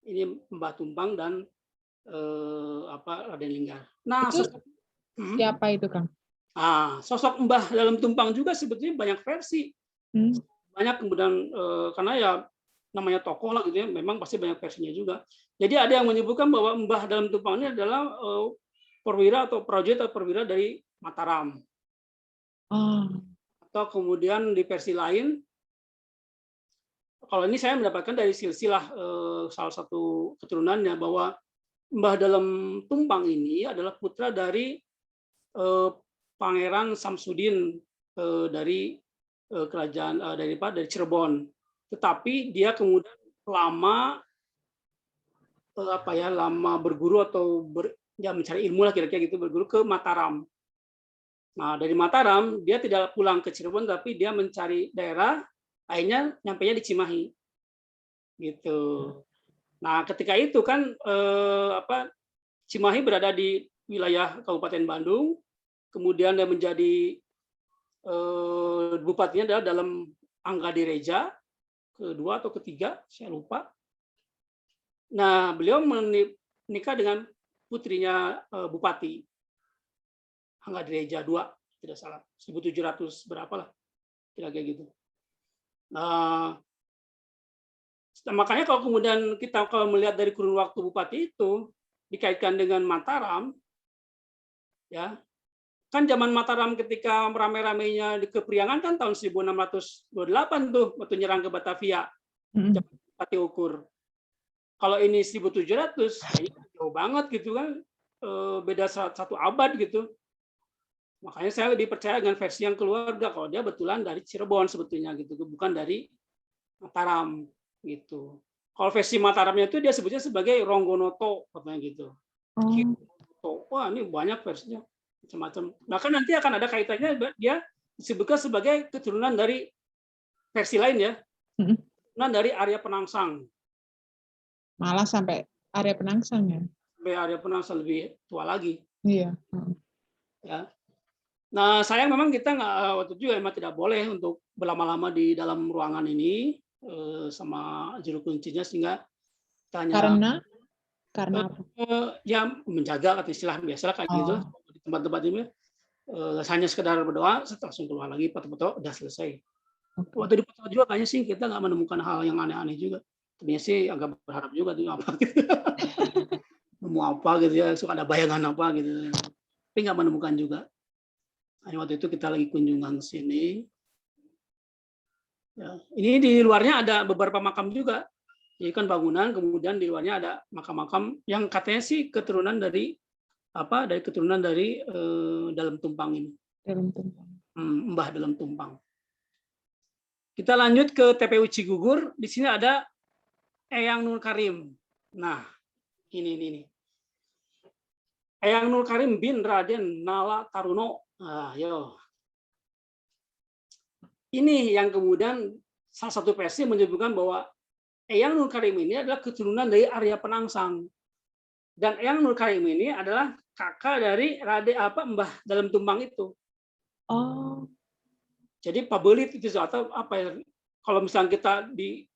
S2: Ini Mbah Tumpang dan Raden Linggar. Nah,
S1: Itu siapa itu, Kang?
S2: sosok Mbah Dalem Tumpang juga sebetulnya banyak versi. Banyak kemudian karena ya namanya tokoh lah gitu ya, memang pasti banyak versinya juga. Jadi ada yang menyebutkan bahwa Mbah Dalem Tumpang ini adalah perwira atau prajurit atau perwira dari Mataram. Atau kemudian di versi lain, kalau ini saya mendapatkan dari silsilah salah satu keturunannya bahwa Mbah Dalem Tumpang ini adalah putra dari Pangeran Samsudin dari kerajaan dari Cirebon. Tetapi dia kemudian lama berguru atau mencari ilmu lah kira-kira gitu, berguru ke Mataram. Nah, dari Mataram dia tidak pulang ke Cirebon tapi dia mencari daerah, akhirnya nyampainya di Cimahi. Gitu. Nah, ketika itu kan Cimahi berada di wilayah Kabupaten Bandung, kemudian dia menjadi bupatinya adalah dalam Anggadereja kedua atau ketiga, saya lupa. Nah, beliau menikah dengan putrinya bupati Anggadereja II, tidak salah, 1700 berapa lah, kira-kira gitu. Nah, makanya kalau kemudian kita kalau melihat dari kurun waktu bupati itu dikaitkan dengan Mataram, ya kan zaman Mataram ketika ramai-ramainya di Kepriangan kan tahun 1628 tuh waktu nyerang ke Batavia, Bupati Ukur. Kalau ini 1700, kayaknya jauh banget gitu kan, beda 1 abad gitu. Makanya saya lebih percaya dengan versi yang keluarga kalau dia betulan dari Cirebon sebetulnya gitu, bukan dari Mataram gitu. Kalau versi Mataramnya itu dia sebutnya sebagai Ronggonoto katanya gitu. Wah, ini banyak versinya macam-macam. Bahkan nanti akan ada kaitannya dia disebutkan sebagai keturunan dari versi lain ya. Keturunan dari Arya Penangsang.
S1: Malah sampai Arya Penangsang ya.
S2: Sampai Arya Penangsang lebih tua lagi.
S1: Iya.
S2: Ya. Nah, sayang memang kita waktu itu memang tidak boleh untuk berlama-lama di dalam ruangan ini sama juru kuncinya sehingga
S1: Karena apa?
S2: Ya menjaga atau istilah biasa kayak gitu di tempat-tempat ini hanya sekedar berdoa langsung keluar lagi foto-foto udah selesai. Waktu di foto juga kayaknya sih kita nggak menemukan hal yang aneh-aneh juga. Ternyata sih agak berharap juga tuh apa gitu. Nemu apa gitu ya, suka ada bayangan apa gitu. Tapi nggak menemukan juga. Nah, waktu itu kita lagi kunjungan ke sini. Ya, ini di luarnya ada beberapa makam juga. Jadi kan bangunan, kemudian di luarnya ada makam-makam yang katanya sih keturunan dari keturunan dari Dalam Tumpang ini.
S1: Dalam tumpang.
S2: Mbah Dalam Tumpang. Kita lanjut ke TPU Cigugur. Di sini ada Eyang Nur Karim. Nah, ini. Eyang Nur Karim bin Raden Nala Taruno. Ini yang kemudian salah satu versi menyebutkan bahwa Eyang Nur Karim ini adalah keturunan dari Arya Penangsang. Dan Eyang Nur Karim ini adalah kakak dari Mbah Dalam Tumpang itu.
S1: Oh.
S2: Jadi pabelit itu atau apa ya? Kalau misalnya kita di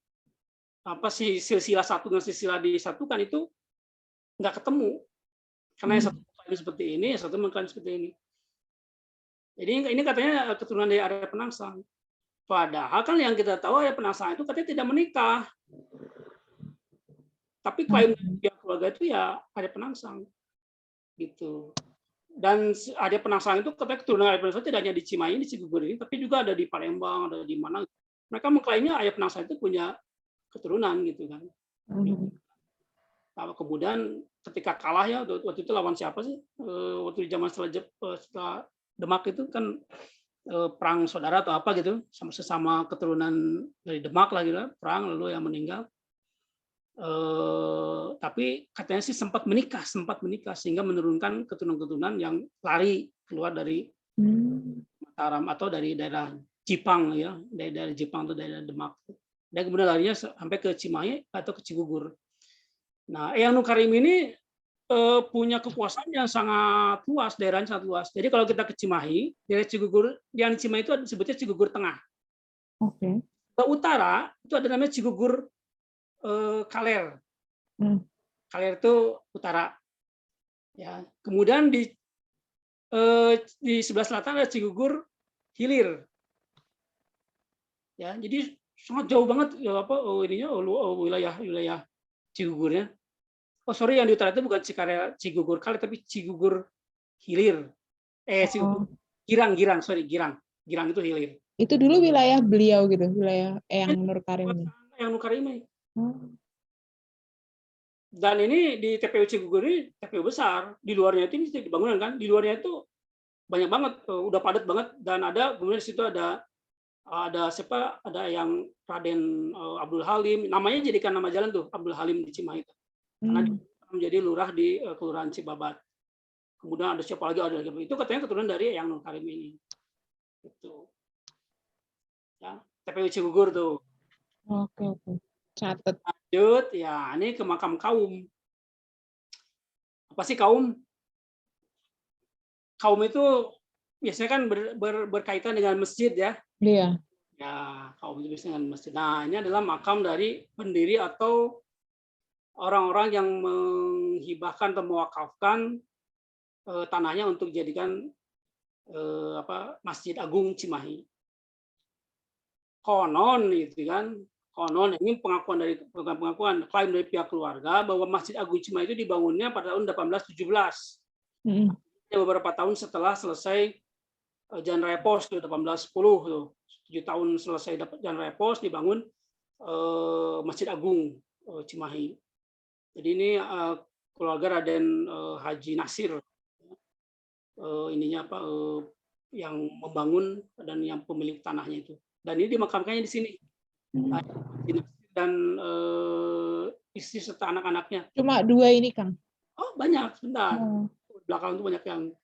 S2: silsilah satu dengan silsilah disatukan itu nggak ketemu. Karena yang satu mengklaim seperti ini, yang satu mengklaim seperti ini. Jadi ini katanya keturunan dari Arya Penangsang. Padahal kan yang kita tahu Arya Penangsang itu katanya tidak menikah. Tapi klaim pihak keluarga itu ya Arya Penangsang. Gitu. Dan Arya Penangsang itu katanya keturunan Arya Penangsang tidak hanya di Cimahi, di Cigugur ini, tapi juga ada di Palembang, ada di mana. Mereka mengklaimnya Arya Penangsang itu punya keturunan gitu kan. Kemudian ketika kalah ya waktu itu lawan siapa sih? Waktu di zaman setelah Demak itu kan perang saudara atau apa gitu, sesama keturunan dari Demak lah gitu, perang lalu yang meninggal. Tapi katanya sih sempat menikah sehingga menurunkan keturunan-keturunan yang lari keluar dari Mataram atau dari daerah Jipang ya, dari daerah Jipang atau daerah Demak. Dan kemudian larinya sampai ke Cimahi atau ke Cigugur. Nah, Eyang Nur Karim ini punya kekuasaan yang sangat luas, daerahnya sangat luas. Jadi kalau kita ke Cimahi, daerah Cigugur, yang di Cimahi itu disebutnya Cigugur Tengah.
S1: Oke.
S2: Ke utara itu ada namanya Cigugur Kaler. Kaler itu utara. Ya. Kemudian di sebelah selatan ada Cigugur Hilir. Ya, jadi sangat jauh banget ya wilayah Cigugurnya. Oh sorry, yang di utara itu bukan Cigugur Kaler tapi Cigugur Hilir. Cigugur Girang. Girang itu hilir.
S1: Itu dulu wilayah beliau gitu, wilayah Eyang Nur Karim.
S2: Eyang Nur Karim. Dan ini di TPU Cigugur ini TPU besar. Di luarnya itu ini bangunan kan, di luarnya itu banyak banget, udah padat banget. Dan ada kemudian di situ ada siapa? Ada yang Raden Abdul Halim. Namanya jadikan nama jalan tuh Abdul Halim di Cimahi. Karena menjadi lurah di Kelurahan Cibabat. Kemudian ada siapa lagi? Ada itu katanya keturunan dari Eyang Nur Karim ini. Itu. Ya, TPU Cigugur tuh.
S1: Oke. Catat.
S2: Lanjut, ya ini ke makam kaum. Apa sih kaum? Kaum itu biasanya kan berkaitan dengan masjid ya.
S1: Iya.
S2: Ya, kaum itu biasanya dengan masjid. Nah, ini adalah makam dari pendiri atau orang-orang yang menghibahkan atau mewakafkan tanahnya untuk dijadikan Masjid Agung Cimahi. Konon itu kan, ini pengakuan klaim dari pihak keluarga bahwa Masjid Agung Cimahi itu dibangunnya pada tahun 1817. Beberapa tahun setelah selesai Jalan Raya Pos 1810 tuh. 7 tahun selesai dapat Jalan Raya Pos dibangun Masjid Agung Cimahi. Jadi ini keluarga Raden Haji Nasir yang membangun dan yang pemilik tanahnya itu. Dan ini dimakamkannya di sini. Dan istri serta anak-anaknya.
S1: Cuma 2 ini, Kang?
S2: Oh, banyak, sebentar. Belakang itu banyak yang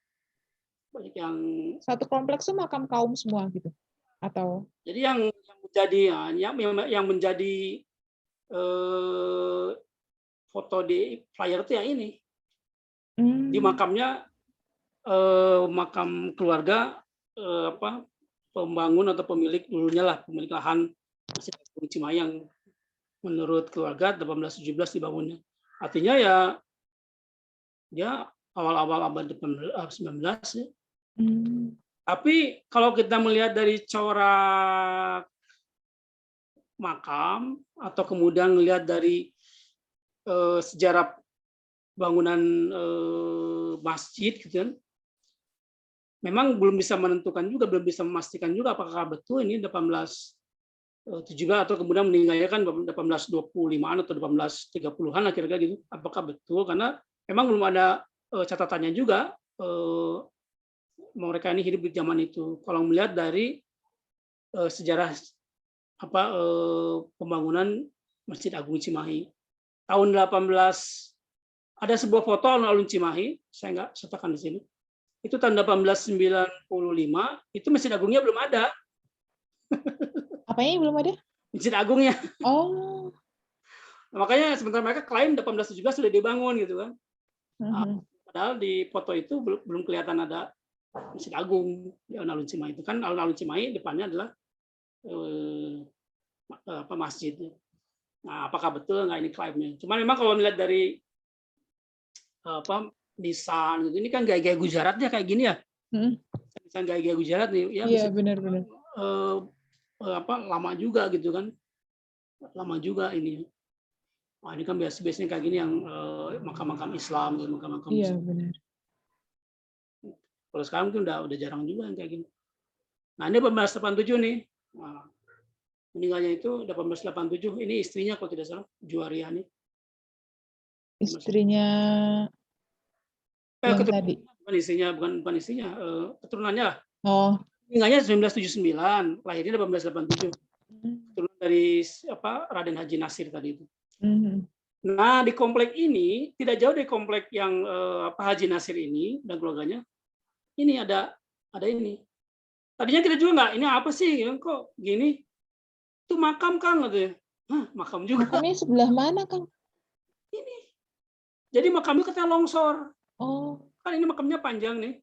S1: satu kompleks itu makam kaum semua gitu. Atau
S2: jadi yang menjadi foto di flyer itu yang ini. Di makamnya makam keluarga pembangun atau pemilik pemilik lahan Masjid Agung Cimahi yang menurut keluarga 1817 dibangunnya. Artinya ya dia awal-awal abad 19 ya. Tapi kalau kita melihat dari corak makam atau kemudian melihat dari sejarah bangunan masjid gitu kan, memang belum bisa menentukan juga, belum bisa memastikan juga apakah betul ini 17 atau kemudian meninggalnya kan 1825-an atau 1830-an lah kira-kira gitu. Apakah betul? Karena memang belum ada catatannya juga mereka ini hidup di zaman itu. Kalau melihat dari sejarah pembangunan Masjid Agung Cimahi tahun 18 ada sebuah foto alun-alun Cimahi, saya nggak sertakan di sini. Itu tahun 1895, itu Masjid Agungnya belum ada.
S1: Apanya belum ada?
S2: Masjid Agungnya.
S1: Oh.
S2: Makanya sementara mereka klaim 1817 sudah dibangun gitu kan. Padahal di foto itu belum kelihatan ada Masjid Agung di alun-alun Cimahi. Itu kan alun-alun Cimahi depannya adalah masjid. Nah, apakah betul nggak ini klaimnya? Cuma memang kalau melihat dari desain gitu, ini kan gaya-gaya Gujaratnya kayak gini ya. Desain gaya-gaya Gujarat nih, ya.
S1: Iya, benar-benar.
S2: Lama juga gitu kan. Lama juga ini. Wah, ini kan biasanya kayak gini yang makam-makam Islam, makam-makam
S1: Iya,
S2: Islam.
S1: benar.
S2: Kalau sekarang mungkin udah jarang juga yang kayak gini. Nah, ini 1887 nih. Nah, meninggalnya itu 1887. Ini istrinya kalau tidak salah, Juwaria nih.
S1: Istrinya yang tadi.
S2: Bukan istrinya, keturunannya lah.
S1: Oh.
S2: Meninggalnya 1979, lahirnya 1887. Keturunan dari Raden Haji Nasir tadi itu. Nah, di komplek ini tidak jauh dari komplek yang Haji Nasir ini dan keluarganya. Ini ada ini. Tadinya kita juga nggak, ini apa sih? Kok gini? Itu makam Kang katanya. Hah, makam juga.
S1: Makamnya sebelah mana, Kang?
S2: Ini. Jadi makamnya katanya longsor.
S1: Oh.
S2: Kan ini makamnya panjang nih.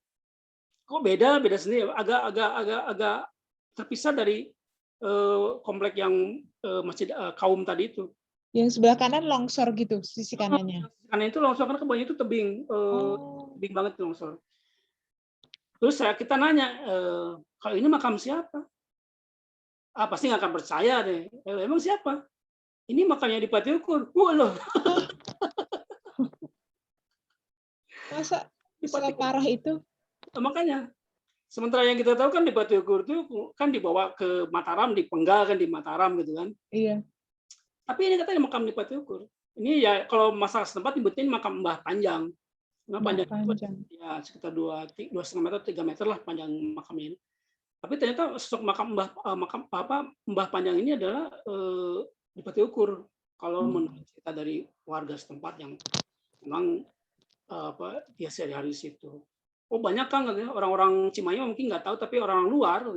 S2: Kok beda sendiri, agak terpisah dari komplek yang masjid kaum tadi itu.
S1: Yang sebelah kanan longsor gitu, sisi kanannya.
S2: Karena itu longsor, karena kebanyakan itu tebing, tebing banget longsor. Terus kita nanya, kalau ini makam siapa? Pasti nggak akan percaya deh. Emang siapa? Ini makamnya di Patiukur. Wah loh.
S1: Masa separah itu?
S2: Makanya. Sementara yang kita tahu kan di Patiukur itu kan dibawa ke Mataram, dipenggal kan di Mataram gitu kan.
S1: Iya.
S2: Tapi ini katanya makam di Patiukur. Ini ya kalau masalah setempat dibutin makam Mbah Panjang. Nah, panjang. Ya sekitar 2,5 meter, 3 meter lah panjang makamnya ini. Tapi ternyata sosok Mbah Panjang ini adalah di Patiukur. Kalau menurut cerita dari warga setempat yang memang dia sehari-hari di situ. Oh banyak kan orang-orang Cimahi mungkin nggak tahu, tapi orang luar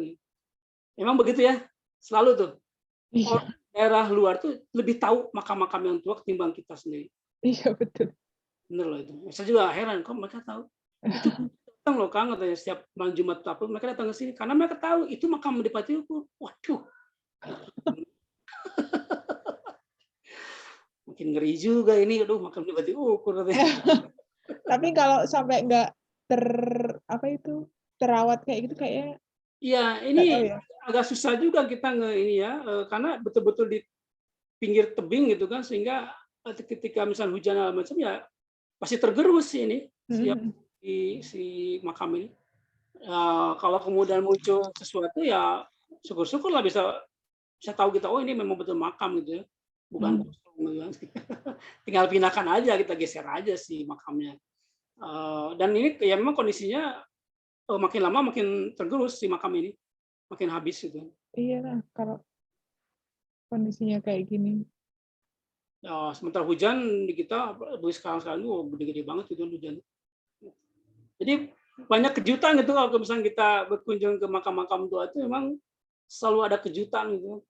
S2: memang begitu ya, selalu tuh. Orang daerah luar tuh lebih tahu makam-makam yang tua ketimbang kita sendiri.
S1: Iya betul.
S2: Bener loh itu. Saya juga heran kok mereka tahu. Itu datang loh Kang katanya setiap malam Jumat Tapu mereka datang ke sini karena mereka tahu itu makam di Patiukur. Waduh. Makin ngeri juga ini, aduh makam di Patiukur katanya.
S1: Tapi kalau sampai nggak terawat kayak gitu kayaknya.
S2: Iya, ini agak susah juga kita karena betul-betul di pinggir tebing gitu kan, sehingga ketika misalnya hujan macam ya pasti tergerus ini si makam ini. Kalau kemudian muncul sesuatu ya syukur-syukur lah bisa tahu kita, oh ini memang betul makam gitu ya, bukan kosong gitu kan. Tinggal pindahkan aja, kita geser aja si makamnya. Dan ini ya memang kondisinya makin lama makin tergerus si makam ini, makin habis gitu.
S1: Iya, kalau kondisinya kayak gini.
S2: Sementara hujan di kita, sekarang itu gede-gede banget itu hujan. Jadi banyak kejutan gitu kalau misalnya kita berkunjung ke makam-makam tua itu memang selalu ada kejutan gitu.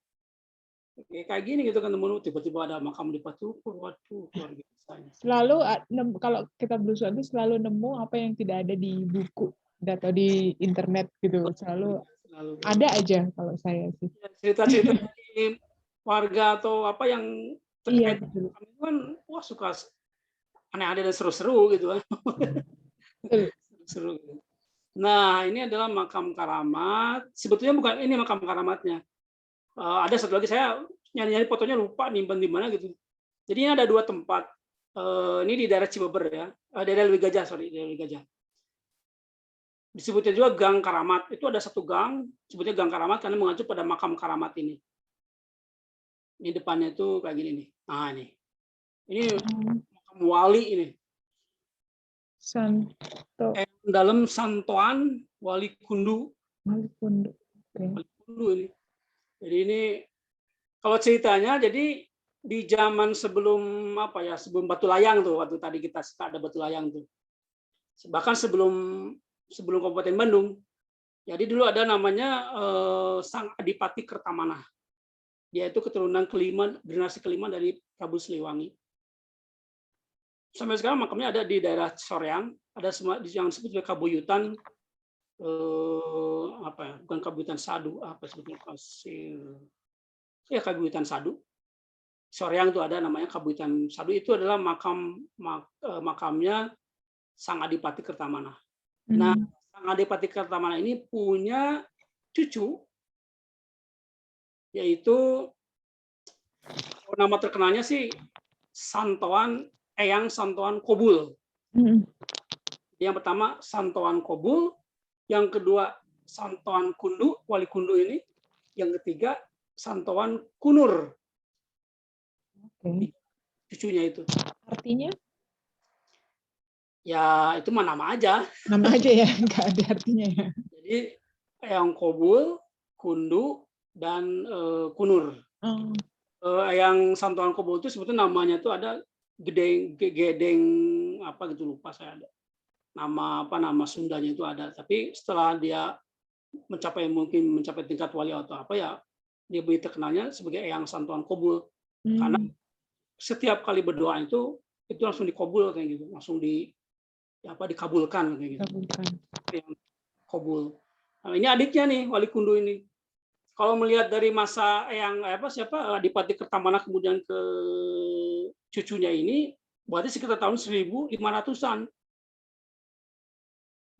S2: Kayak gini gitu kan, tiba-tiba ada makam di Patiukur, waduh luar biasa.
S1: Selalu kalau kita berusaha itu selalu nemu apa yang tidak ada di buku atau di internet gitu, selalu ada aja kalau saya sih.
S2: Cerita-cerita dari warga atau apa yang terkait
S1: makam
S2: itu kan, wah suka aneh-aneh dan seru-seru gitu kan. Seru. Nah ini adalah makam karamat. Sebetulnya bukan ini makam karamatnya. Ada satu lagi, saya nyari-nyari fotonya lupa nimban di mana gitu. Jadi ini ada 2 tempat. Ini di daerah Cibeber ya, daerah Lewi Gajah, daerah Lewi Gajah. Disebutnya juga Gang Karamat. Itu ada 1 gang, sebutnya Gang Karamat karena mengacu pada makam karamat ini. Ini depannya itu kayak gini nih. Nah ini
S1: Hmm,
S2: makam wali ini.
S1: Santo
S2: Dalam Santoan Wali Kundu.
S1: Malikundu. Oke.
S2: Wali Kundu ini. Jadi ini kalau ceritanya, jadi di zaman sebelum apa ya, sebelum Batu Layang tuh, waktu tadi kita ada Batu Layang tuh. Bahkan sebelum Kabupaten Bandung. Jadi dulu ada namanya Sang Adipati Kertamanah. Dia itu keturunan kelima, generasi kelima dari Prabu Siliwangi. Sampai sekarang makamnya ada di daerah Soreang, ada yang disebut sebagai Kabuyutan, apa ya, bukan Kabuyutan Sadu, apa sebetulnya Pasir, ya Kabuyutan Sadu. Soreang itu ada namanya Kabuyutan Sadu, itu adalah makamnya Sang Adipati Kertamanah. Nah, Sang Adipati Kertamanah ini punya cucu, yaitu nama terkenalnya sih Eyang Santoan Kobul. Yang pertama Santoan Kobul, yang kedua Santoan Kundu, Wali Kundu ini, yang ketiga Santoan Kunur. Cucunya itu.
S1: Artinya?
S2: Ya itu mah nama aja.
S1: Nama aja ya, nggak ada artinya ya.
S2: Jadi Eyang Kobul, Kundu, dan Kunur. Yang Santoan Kobul itu sebetulnya namanya itu ada Gedeng apa gitu, lupa saya, ada nama Sundanya itu ada, tapi setelah dia mungkin mencapai tingkat wali atau apa ya, dia lebih terkenalnya sebagai Eyang Santoan Kobul. Karena setiap kali berdoa itu langsung dikabul kayak gitu, langsung dikabulkan kayak gitu. Yang Kobul. Nah, ini adiknya nih Wali Kundu ini. Kalau melihat dari masa Adipati Kertamanah kemudian ke cucunya ini, berarti sekitar tahun 1500-an.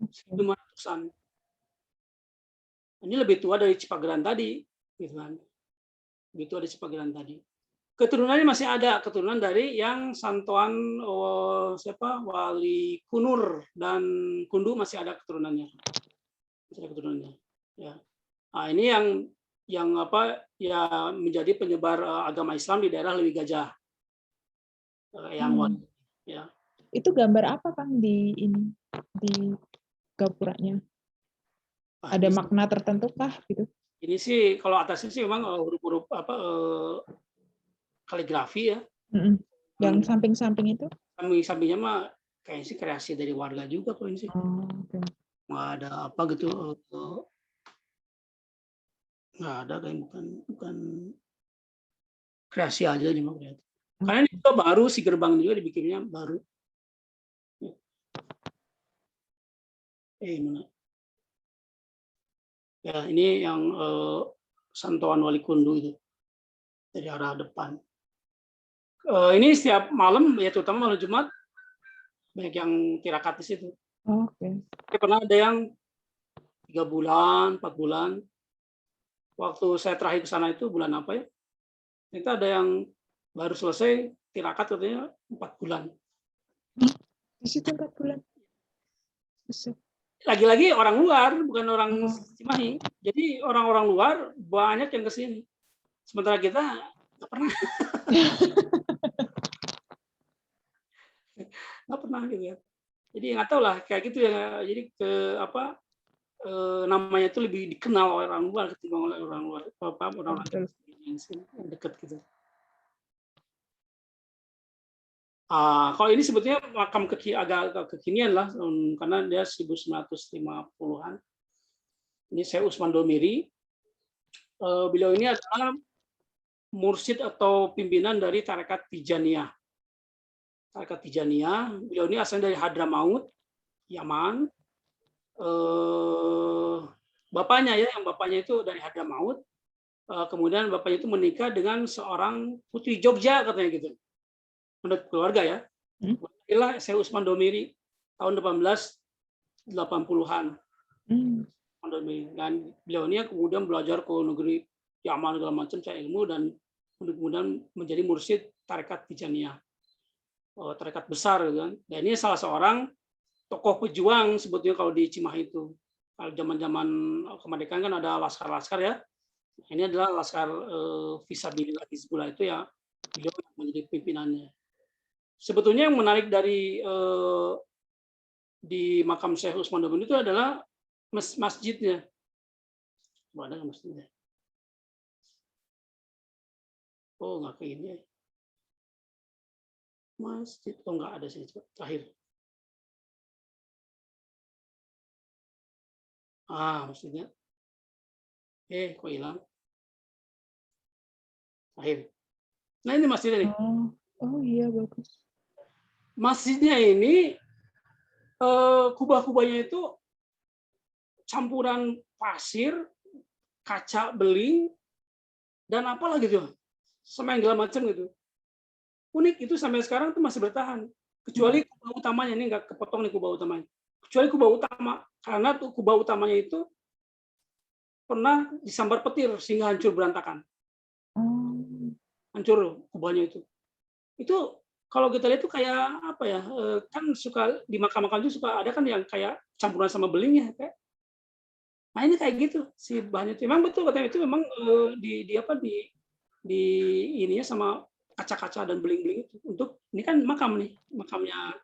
S2: 1500-an. Ini lebih tua dari Cipageran tadi, gitu kan. Lebih tua dari Cipageran tadi. Keturunannya masih ada, keturunan dari yang Santoan Wali Kunur dan Kundu masih ada keturunannya. Masih ada keturunannya. Ya. Nah, ini yang menjadi penyebar agama Islam di daerah Lewi Gajah. Yang wali, ya.
S1: Itu gambar apa Kang di gapuranya? Ada makna tertentu kah gitu?
S2: Ini sih kalau atasnya sih memang huruf-huruf kaligrafi ya.
S1: Yang samping-samping itu?
S2: Samping-sampingnya mah kayaknya sih kreasi dari warga juga kok ini sih. Nggak ada apa gitu. Nggak ada, kayak bukan kreasi aja nih mah. Karena ini juga baru, si gerbang juga dibikinnya baru. Mana? Ya, ini yang Santoan Wali Kundu itu dari arah depan. Ini setiap malam, ya terutama malam Jumat, banyak yang tirakat di situ. Tapi pernah ada yang 3 bulan, 4 bulan. Waktu saya terakhir ke sana itu bulan apa ya? Itu ada yang baru selesai tirakat katanya 4 bulan.
S1: Di situ 4 bulan.
S2: Lagi-lagi orang luar, bukan orang Cimahi. Jadi orang-orang luar banyak yang ke sini. Sementara kita nggak pernah. Nggak pernah gitu ya. Jadi nggak tahu lah kayak gitu ya. Jadi namanya itu lebih dikenal oleh orang luar ketimbang oleh orang luar, orang yang dekat gitu. Kalau ini sebetulnya makam agak kekinian lah, karena dia 1950-an. Ini saya Usman Domiri. Beliau ini adalah mursyid atau pimpinan dari Tarekat Tijaniyah. Tarekat Tijaniyah. Beliau ini asalnya dari Hadramaut, Yaman. Bapaknya itu dari Hadramaut. Kemudian bapaknya itu menikah dengan seorang putri Jogja katanya gitu. Menurut keluarga ya. Inilah saya Usman Domiri tahun 1880-an. Dan beliau ini kemudian belajar ke negeri Yaman segala macam, cari ilmu, dan kemudian menjadi mursyid Tarekat Tijaniyah. Tarekat besar kan. Dan ini salah seorang tokoh pejuang sebetulnya kalau di Cimahi itu. Kalau zaman-zaman kemerdekaan kan ada laskar-laskar ya. Ini adalah Laskar Fisabilillah Hizbullah itu ya, beliau yang menjadi pimpinannya. Sebetulnya yang menarik dari di makam Syekh Usman Domini itu adalah masjidnya. Ada nggak masjidnya? Oh, nggak ke ini. Masjid, oh nggak ada sih, terakhir. Masjidnya. Kok hilang? Terakhir. Nah, ini masjidnya nih.
S1: Oh iya, bagus.
S2: Masjidnya ini, kubah-kubahnya itu campuran pasir, kaca beling, dan apalah gitu. Sama yang segala macam gitu. Unik, itu sampai sekarang tuh masih bertahan. Kecuali kubah utamanya, ini nggak kepotong nih kubah utamanya. Kecuali kubah utama, karena tuh kubah utamanya itu pernah disambar petir sehingga hancur berantakan. Hancur kubahnya itu. Itu kalau kita lihat tuh kayak apa ya? Kan suka di makam-makam itu suka ada kan yang kayak campuran sama belingnya kayak. Nah, ini kayak gitu si bahannya itu. Memang betul katanya itu memang di ininya sama kaca-kaca dan beling-beling itu. Untuk ini kan makam nih, makamnya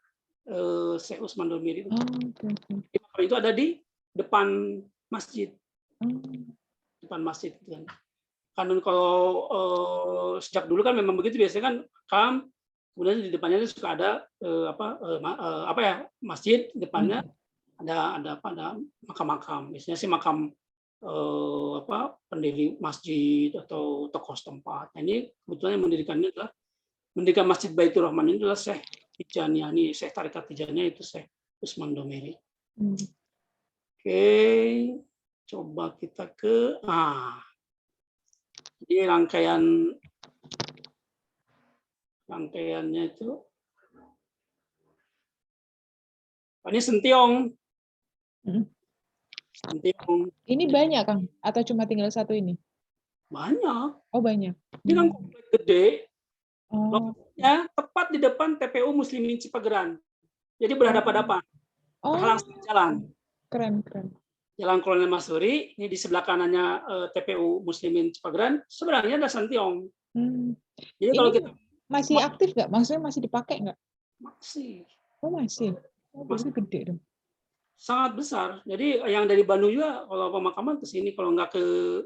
S2: Syekh Usman Domiri itu. Makam itu ada di depan masjid. Depan masjid gitu kan. Kan kalau sejak dulu kan memang begitu, biasanya kan makam, kemudian di depannya suka ada masjid, depannya ada makam-makam. Biasanya sih makam pendiri masjid atau tokoh setempat. Nah, ini kebetulan yang mendirikan Masjid Baitur Rahman ini adalah Syekh Tijaniyah, Syekh Tarekat Tijaniyah itu Syekh Usman Domiri. Oke, coba kita ke ini rangkaiannya itu. Ini Sentiong. Sentiong.
S1: Ini banyak, Kang? Atau cuma tinggal satu ini?
S2: Banyak.
S1: Oh, banyak.
S2: Ini kan komplek gede. Lokasinya tepat di depan TPU Muslimin Cipageran. Jadi berhadapan-hadapan. Terhalang jalan.
S1: Keren.
S2: Jalan Kolonel Masuri, ini di sebelah kanannya TPU Muslimin Cipageran, sebenarnya ada Sentiong. Jadi kalau kita
S1: masih aktif nggak? Maksudnya masih dipakai nggak?
S2: Masih.
S1: Oh, masih. Oh, masih gede dong.
S2: Sangat besar. Jadi yang dari Bandung juga kalau pemakaman ke sini, kalau nggak ke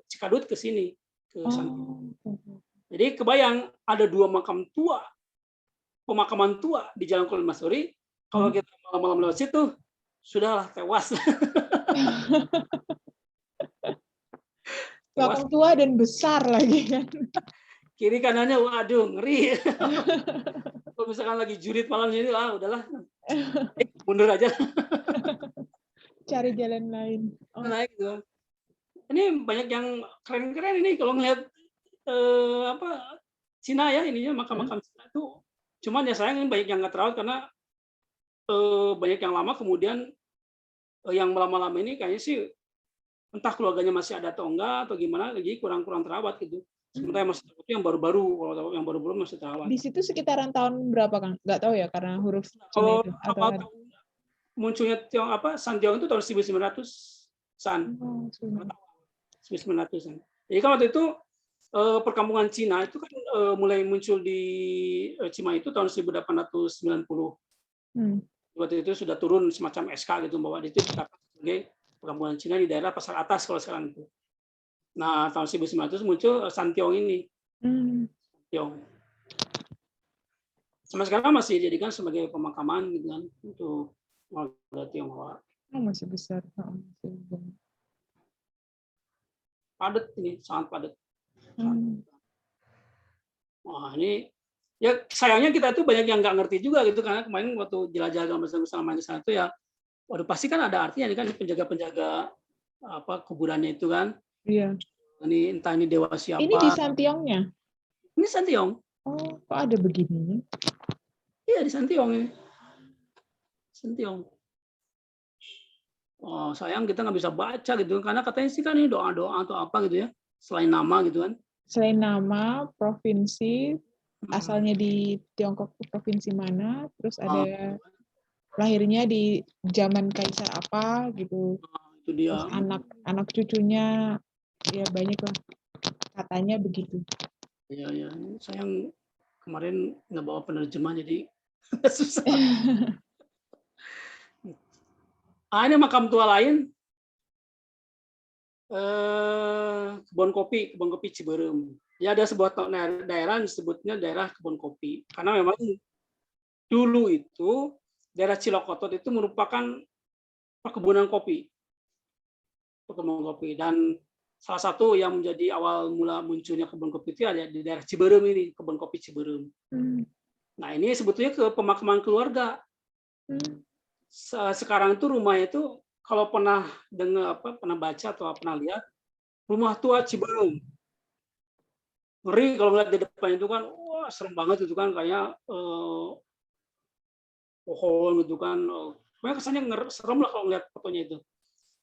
S2: Cikadut ke sini, ke Sentiong. Jadi kebayang ada 2 pemakaman tua di Jalan Kolonel Masuri. Kalau kita malam-malam lewat situ, sudahlah tewas.
S1: Makam tua dan besar lagi kan.
S2: Kiri kanannya, waduh, ngeri. Kalau misalkan lagi jurit malam ini, udahlah. Mundur aja.
S1: Cari jalan lain.
S2: Naik gitu. Ini banyak yang keren-keren ini kalau ngelihat Cina ya, ininya makam-makam Cina itu. Cuman ya sayang ini banyak yang nggak terawat karena banyak yang lama, kemudian yang lama-lama ini kayaknya sih entah keluarganya masih ada atau enggak atau gimana, jadi kurang terawat gitu. Sementara yang masih terawat yang baru-baru, kalau yang baru-baru masih terawat.
S1: Di situ sekitaran tahun berapa, Kang? Nggak tahu ya karena huruf Cina itu.
S2: Atau munculnya Santiong itu tahun 1900-an. 1900-an. Jadi kan waktu itu perkampungan Cina itu kan mulai muncul di Cimahi itu tahun 1890. Waktu itu sudah turun semacam SK gitu bahwa itu ditetapkan sebagai perkampungan Cina di daerah Pasar Atas kalau sekarang itu. Nah, tahun 1900 muncul Santiong ini. Santiong. Sampai sekarang masih dijadikan sebagai pemakaman gitu kan untuk warga Tionghoa.
S1: Masih besar.
S2: Padat ini, sangat padat. Wah, ini ya sayangnya kita tuh banyak yang nggak ngerti juga gitu, karena kemarin waktu jelajah bersama di sana tuh ya, waduh pasti kan ada artinya kan penjaga-penjaga kuburannya itu kan.
S1: Iya.
S2: Ini entah ini dewa siapa.
S1: Ini di Santiongnya?
S2: Ini Santiong.
S1: Oh, kok ada begininya?
S2: Iya, di Santiong ini. Santiong. Oh, sayang kita nggak bisa baca gitu, karena katanya sih kan ini doa-doa atau apa gitu ya, selain nama gitu kan.
S1: Selain nama, provinsi, asalnya di Tiongkok provinsi mana, terus ada lahirnya di zaman kaisar apa gitu.
S2: Itu dia.
S1: Terus anak cucunya ya banyak lah. Katanya begitu.
S2: Ya, ya. Sayang kemarin nggak bawa penerjemah jadi susah. Ini makam tua lain, kebun kopi Ciberem. Ya ada sebuah daerah disebutnya daerah kebun kopi karena memang dulu itu daerah Cilokotot itu merupakan perkebunan kopi, dan salah satu yang menjadi awal mula munculnya kebun kopi itu ada di daerah Ciberem ini, kebun kopi Ciberem. Nah ini sebetulnya ke pemakaman keluarga. Sekarang itu rumah itu kalau pernah dengar pernah baca atau pernah lihat rumah tua Ciberem. Ngeri kalau ngeliat di depan itu kan, wah serem banget itu kan kayak pohon gitu kan. Pokoknya kesannya serem lah kalau ngeliat fotonya itu.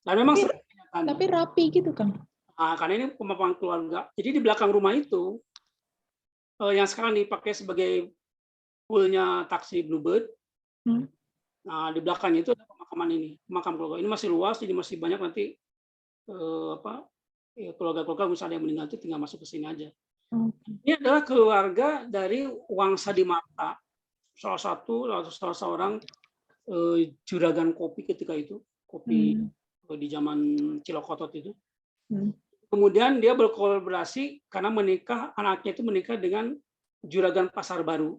S2: Dan memang serem.
S1: Tapi rapi gitu, Kang.
S2: Nah, karena ini pemakaman keluarga. Jadi di belakang rumah itu yang sekarang dipakai sebagai poolnya taksi Bluebird. Nah, di belakangnya itu ada pemakaman ini, makam keluarga. Ini masih luas, jadi masih banyak nanti keluarga-keluarga misalnya yang meninggal itu tinggal masuk ke sini aja. Ini adalah keluarga dari Wangsa Dimarta, salah seorang juragan kopi ketika itu, kopi di zaman Cilokotot itu. Kemudian dia berkolaborasi karena anaknya itu menikah dengan juragan Pasar Baru.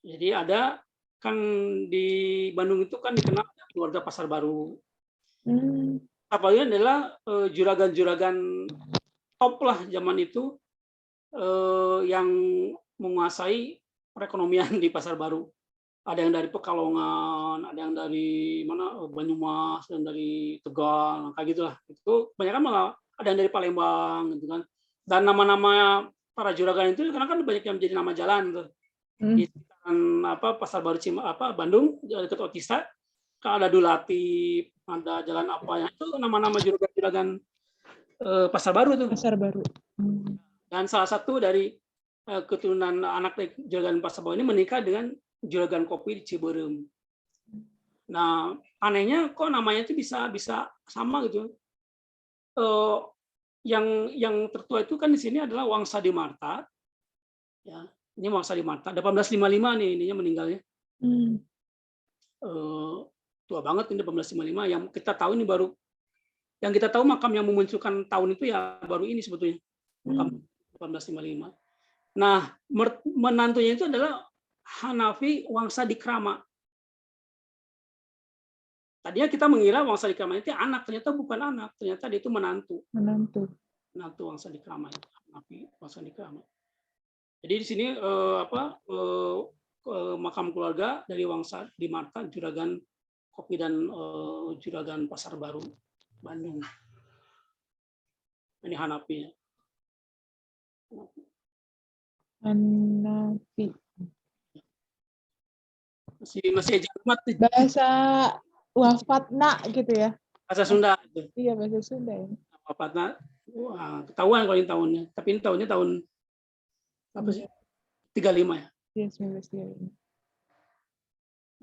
S2: Jadi ada kan di Bandung itu kan dikenal keluarga Pasar Baru. Apalagi adalah juragan-juragan top lah zaman itu yang menguasai perekonomian di Pasar Baru. Ada yang dari Pekalongan, ada yang dari mana Banyumas, dan dari Tegal, kayak gitulah. Itu kebanyakan malah ada yang dari Palembang, gitu kan. Dan nama-nama para juragan itu karena kan banyak yang menjadi nama jalan tuh. Di sekitaran Pasar Baru Bandung dekat Otista, kan ada Dulatif, ada jalan apa yang itu nama-nama juragan-juragan Pasar Baru tuh.
S1: Pasar Baru.
S2: Dan salah satu dari keturunan anak juragan Pasar Baru ini menikah dengan juragan kopi di Ciberem. Nah, anehnya kok namanya itu bisa sama gitu. Yang tertua itu kan di sini adalah Wangsa Dimarta. Ya, ini Wangsa Dimarta. 1855 nih ininya meninggalnya. Tua banget ini 1855. Yang kita tahu ini baru, yang kita tahu makam yang memunculkan tahun itu ya baru ini sebetulnya. Makam 1855. Nah, menantunya itu adalah Hanafi Wangsa Dikrama. Tadinya kita mengira Wangsa Dikrama itu anak, ternyata bukan anak, ternyata dia itu menantu. Menantu Wangsa Dikrama itu, Hanafi Wangsa Dikrama. Jadi di sini makam keluarga dari Wangsa Dimarta, juragan kopi dan juragan Pasar Baru Bandung. Ini Hanafi.
S1: Hanafi.
S2: Masih Jamat
S1: bahasa wafatna gitu ya,
S2: bahasa Sunda.
S1: Iya, bahasa Sunda ya.
S2: Wafatna, wah, ketahuan kalau ini tahunnya. Tapi ini tahunnya tahun apa sih? 35 ya.
S1: Iya, 1935.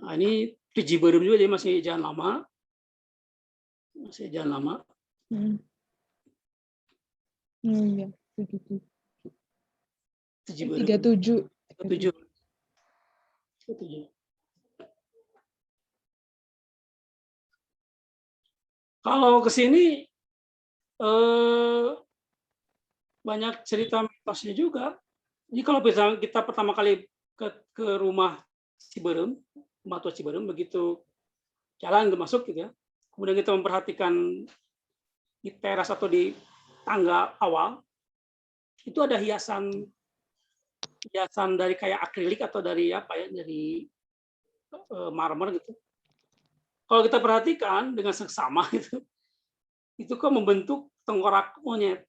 S2: Nah, ini di Ciberem juga, dia masih jalan lama. Masih jalan lama.
S1: Iya, 37.
S2: 37. Kalau ke sini banyak cerita mitosnya juga. Jadi kalau kita pertama kali ke rumah Ciberem, rumah tua Ciberem, begitu jalan masuk gitu ya, kemudian kita memperhatikan di teras atau di tangga awal, itu ada hiasan dari kayak akrilik atau dari dari marmer gitu. Kalau kita perhatikan dengan seksama itu kok membentuk tengkorak monyet.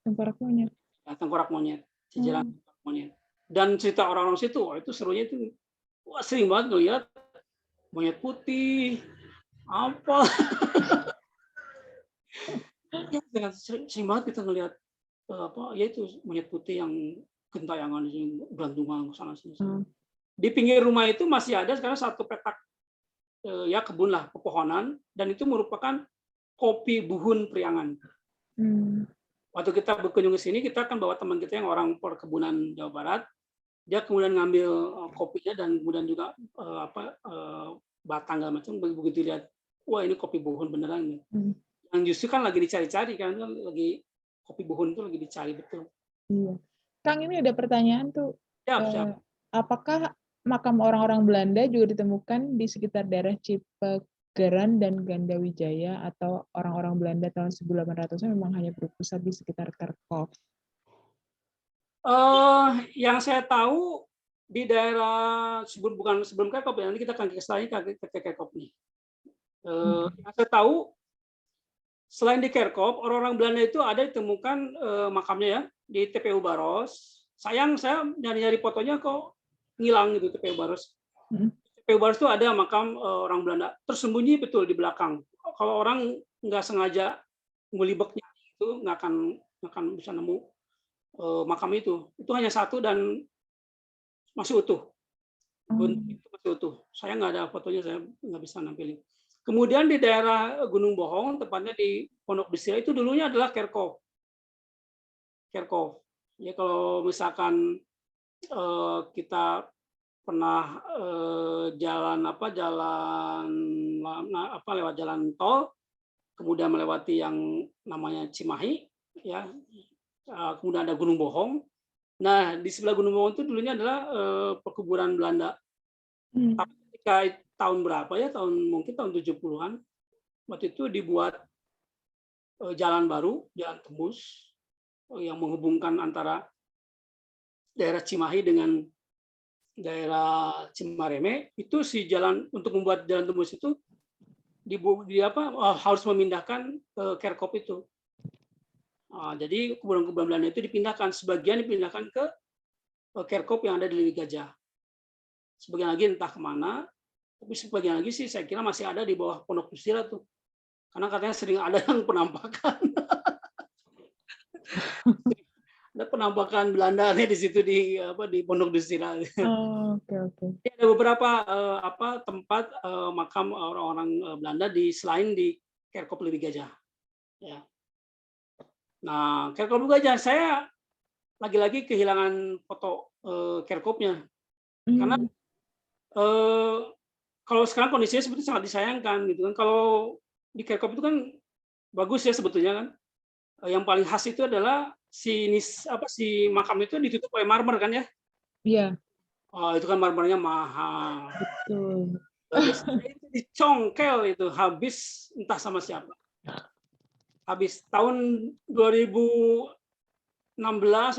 S1: Tengkorak monyet.
S2: Ya, tengkorak monyet, jajaran tengkorak monyet. Dan cerita orang-orang situ, itu serunya itu, wah sering banget ngeliat monyet putih, apa. Ya, sering banget kita ngeliat ya itu monyet putih yang gentayangan di sini, berantungan ke sana sini. Di pinggir rumah itu masih ada sekarang satu petak ya kebun lah, pepohonan, dan itu merupakan kopi Buhun Priangan.
S1: Hmm.
S2: Waktu kita berkunjung ke sini, kita kan bawa teman kita yang orang perkebunan Jawa Barat. Dia kemudian ngambil kopinya dan kemudian juga batang segala macam. Begitu lihat, wah ini kopi buhun beneran nih. Yang justru kan lagi dicari-cari kan lagi kopi buhun itu lagi dicari betul.
S1: Iya. Kang, ini ada pertanyaan tuh.
S2: Siap.
S1: Apakah makam orang-orang Belanda juga ditemukan di sekitar daerah Cipegeran dan Gandawijaya, atau orang-orang Belanda tahun 1800-an memang hanya berpusat di sekitar Kerkhoff?
S2: Yang saya tahu di daerah sebelum Kerkhoff, nanti kita akan ke Kerkhoff nih. Yang saya tahu selain di Kerkhoff, orang-orang Belanda itu ada ditemukan makamnya ya di TPU Baros. Sayang saya nyari-nyari fotonya kok ngilang gitu TPU Baros. TPU Baros itu ada makam orang Belanda tersembunyi betul di belakang. Kalau orang nggak sengaja ngelibeknya itu nggak akan bisa nemu makam itu. Itu hanya satu dan masih utuh. Masih utuh. Saya nggak ada fotonya, saya nggak bisa nampilin. Kemudian di daerah Gunung Bohong, tepatnya di Pondok Desira, itu dulunya adalah Kerkhoff. Ya kalau misalkan kita pernah lewat jalan tol, kemudian melewati yang namanya Cimahi, ya, kemudian ada Gunung Bohong. Nah, di sebelah Gunung Bohong itu dulunya adalah perkebunan Belanda. Tapi ketika tahun berapa ya, mungkin tahun 70-an, waktu itu dibuat jalan baru, jalan tembus, yang menghubungkan antara daerah Cimahi dengan daerah Cimareme. Itu si jalan, untuk membuat jalan tembus itu harus memindahkan Kerkhoff itu. Jadi kuburan-kuburan Belanda itu dipindahkan, sebagian dipindahkan ke Kerkhoff yang ada di Lewi Gajah. Sebagian lagi entah kemana, tapi sebagian lagi sih saya kira masih ada di bawah Pondok Desira tuh. Karena katanya sering ada yang penampakan. Ada penampakan Belanda nih di situ di Pondok Desira.
S1: Oke.
S2: Ada beberapa tempat makam orang-orang Belanda selain di Kerkhoff Lewi Gajah. Ya. Nah, Kerkhoff Lewi Gajah saya lagi-lagi kehilangan foto Kerkhoffnya. Karena kalau sekarang kondisinya sebetulnya sangat disayangkan gitu kan. Kalau di Kerkhoff itu kan bagus ya sebetulnya kan. Yang paling khas itu adalah si makam itu ditutup oleh marmer kan ya?
S1: Iya.
S2: Itu kan marmernya mahal.
S1: Betul.
S2: Itu dicongkel itu habis entah sama siapa. Habis tahun 2016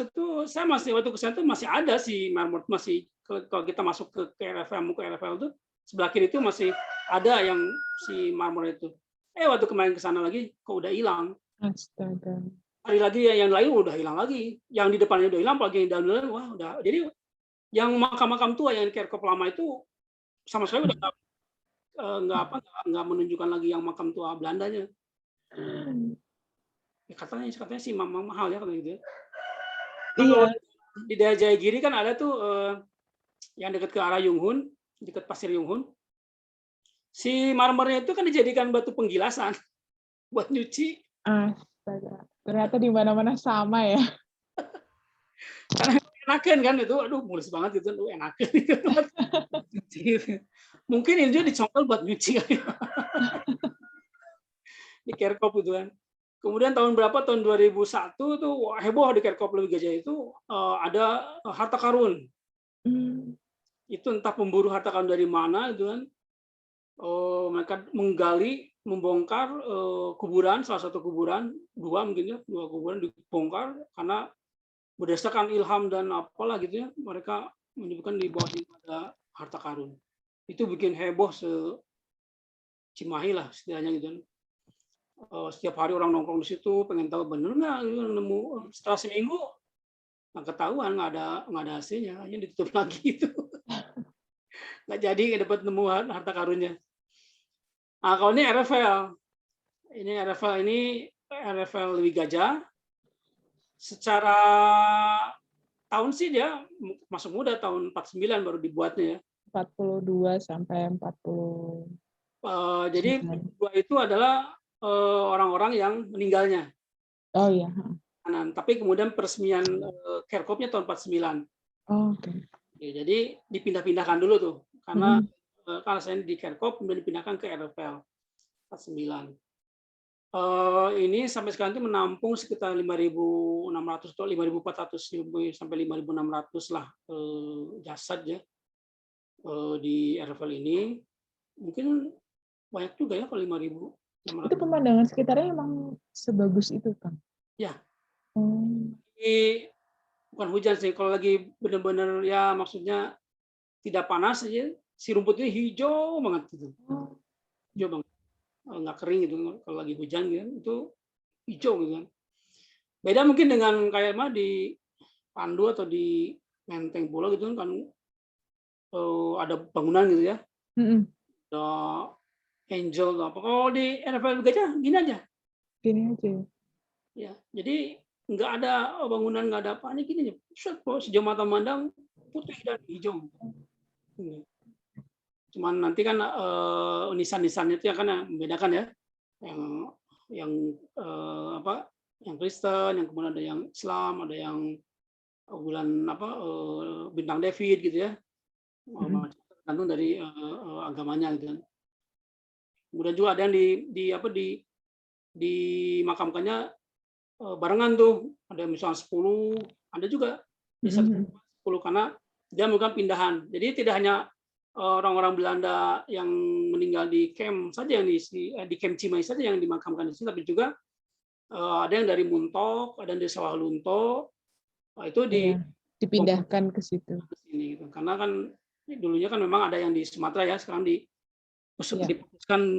S2: itu saya waktu ke sana itu masih ada si marmer, masih kalau kita masuk ke RFL itu sebelah kiri itu masih ada yang si marmer itu. Waktu kemarin ke sana lagi kok udah hilang.
S1: Astaga.
S2: Hari lagi yang lain udah hilang lagi. Yang di depannya udah hilang, apalagi yang dalam wah udah. Jadi yang makam-makam tua yang di Kerkhoff lama itu sama sekali udah nggak menunjukkan lagi yang makam tua Belandanya. Katanya sih mahal ya kalau gitu. Iya. Di daerah Jayagiri kan ada tuh yang dekat ke arah Yunghun, dekat Pasir Yunghun. Si marmernya itu kan dijadikan batu penggilasan buat nyuci.
S1: Astaga. Ternyata di mana-mana sama ya.
S2: Karena enakan kan itu, aduh mulus banget itu, enakan. Mungkin ini juga dicongkel buat nyuci. Di Kerkhoff itu kan. Kemudian tahun berapa? Tahun 2001 tuh heboh di Kerkhoff Lewi Gajah itu ada harta karun. Itu entah pemburu harta karun dari mana itu kan. Mereka menggali, membongkar kuburan, salah satu kuburan, dua kuburan dibongkar karena berdasarkan ilham dan apalah gitu ya, mereka menyebutkan di bawah ada harta karun. Itu bikin heboh Cimahi lah setidaknya gitu. Setiap hari orang nongkrong di situ pengen tahu bener nggak nemu. Setelah seminggu nggak ketahuan, nggak ada hasilnya, hanya ditutup lagi itu. Nggak jadi dapat nemu harta karunnya. Nah, kalau ini RFL Lewi Gajah. Secara tahun sih dia masuk muda, tahun 49 baru dibuatnya ya.
S1: 42 sampai 40.
S2: Jadi 42 itu adalah orang-orang yang meninggalnya.
S1: Oh ya.
S2: kanan. Tapi kemudian peresmian Kerkopnya tahun 49.
S1: Oh, oke.
S2: Ya, jadi dipindah-pindahkan dulu tuh, karena
S1: Mm-mm.
S2: kalau saya di Kerkop kemudian dipindahkan ke RFL 49. Ini sampai sekarang itu menampung sekitar 5.600 atau 5.400 sampai 5.600 lah jasad ya di RFL ini. Mungkin banyak juga ya kalau 5.600.
S1: Itu pemandangan sekitarnya emang sebagus itu, Kang?
S2: Ya,
S1: Oh.
S2: ini bukan hujan sih. Kalau lagi benar-benar ya maksudnya tidak panas aja, si rumputnya hijau banget gitu,
S1: Oh.
S2: hijau banget, nggak kering gitu. Kalau lagi hujan gitu, itu hijau gitu kan. Beda mungkin dengan kayak mah di Pandu atau di Menteng Pulau gitu kan ada bangunan gitu ya,
S1: Mm-mm.
S2: ada angel atau apa. Kalau di RFL Gajah gini aja,
S1: Gini aja.
S2: ya. Jadi nggak ada bangunan, nggak ada apa, ini gini aja. Sejauh mata memandang putih dan hijau. Cuman nanti kan nisan-nisannya itu kan membedakan ya, yang apa, yang Kristen, yang kemudian ada yang Islam, ada yang bulan apa bintang David gitu ya,
S1: Mm-mm.
S2: tergantung dari agamanya gitu kan. Kemudian juga ada yang dimakamkannya barengan tuh, ada yang misalnya 10, ada juga di satu
S1: Mm-mm.
S2: 10 karena dia melakukan pindahan. Jadi tidak hanya orang-orang Belanda yang meninggal di camp saja yang di camp Cimahi saja yang dimakamkan di sini, tapi juga ada yang dari Muntok, ada yang dari Sawah Lunto, itu
S1: Iya,
S2: dibongkar
S1: dipindahkan ke situ.
S2: ke sini gitu. Karena kan dulunya kan memang ada yang di Sumatera ya, sekarang
S1: Iya.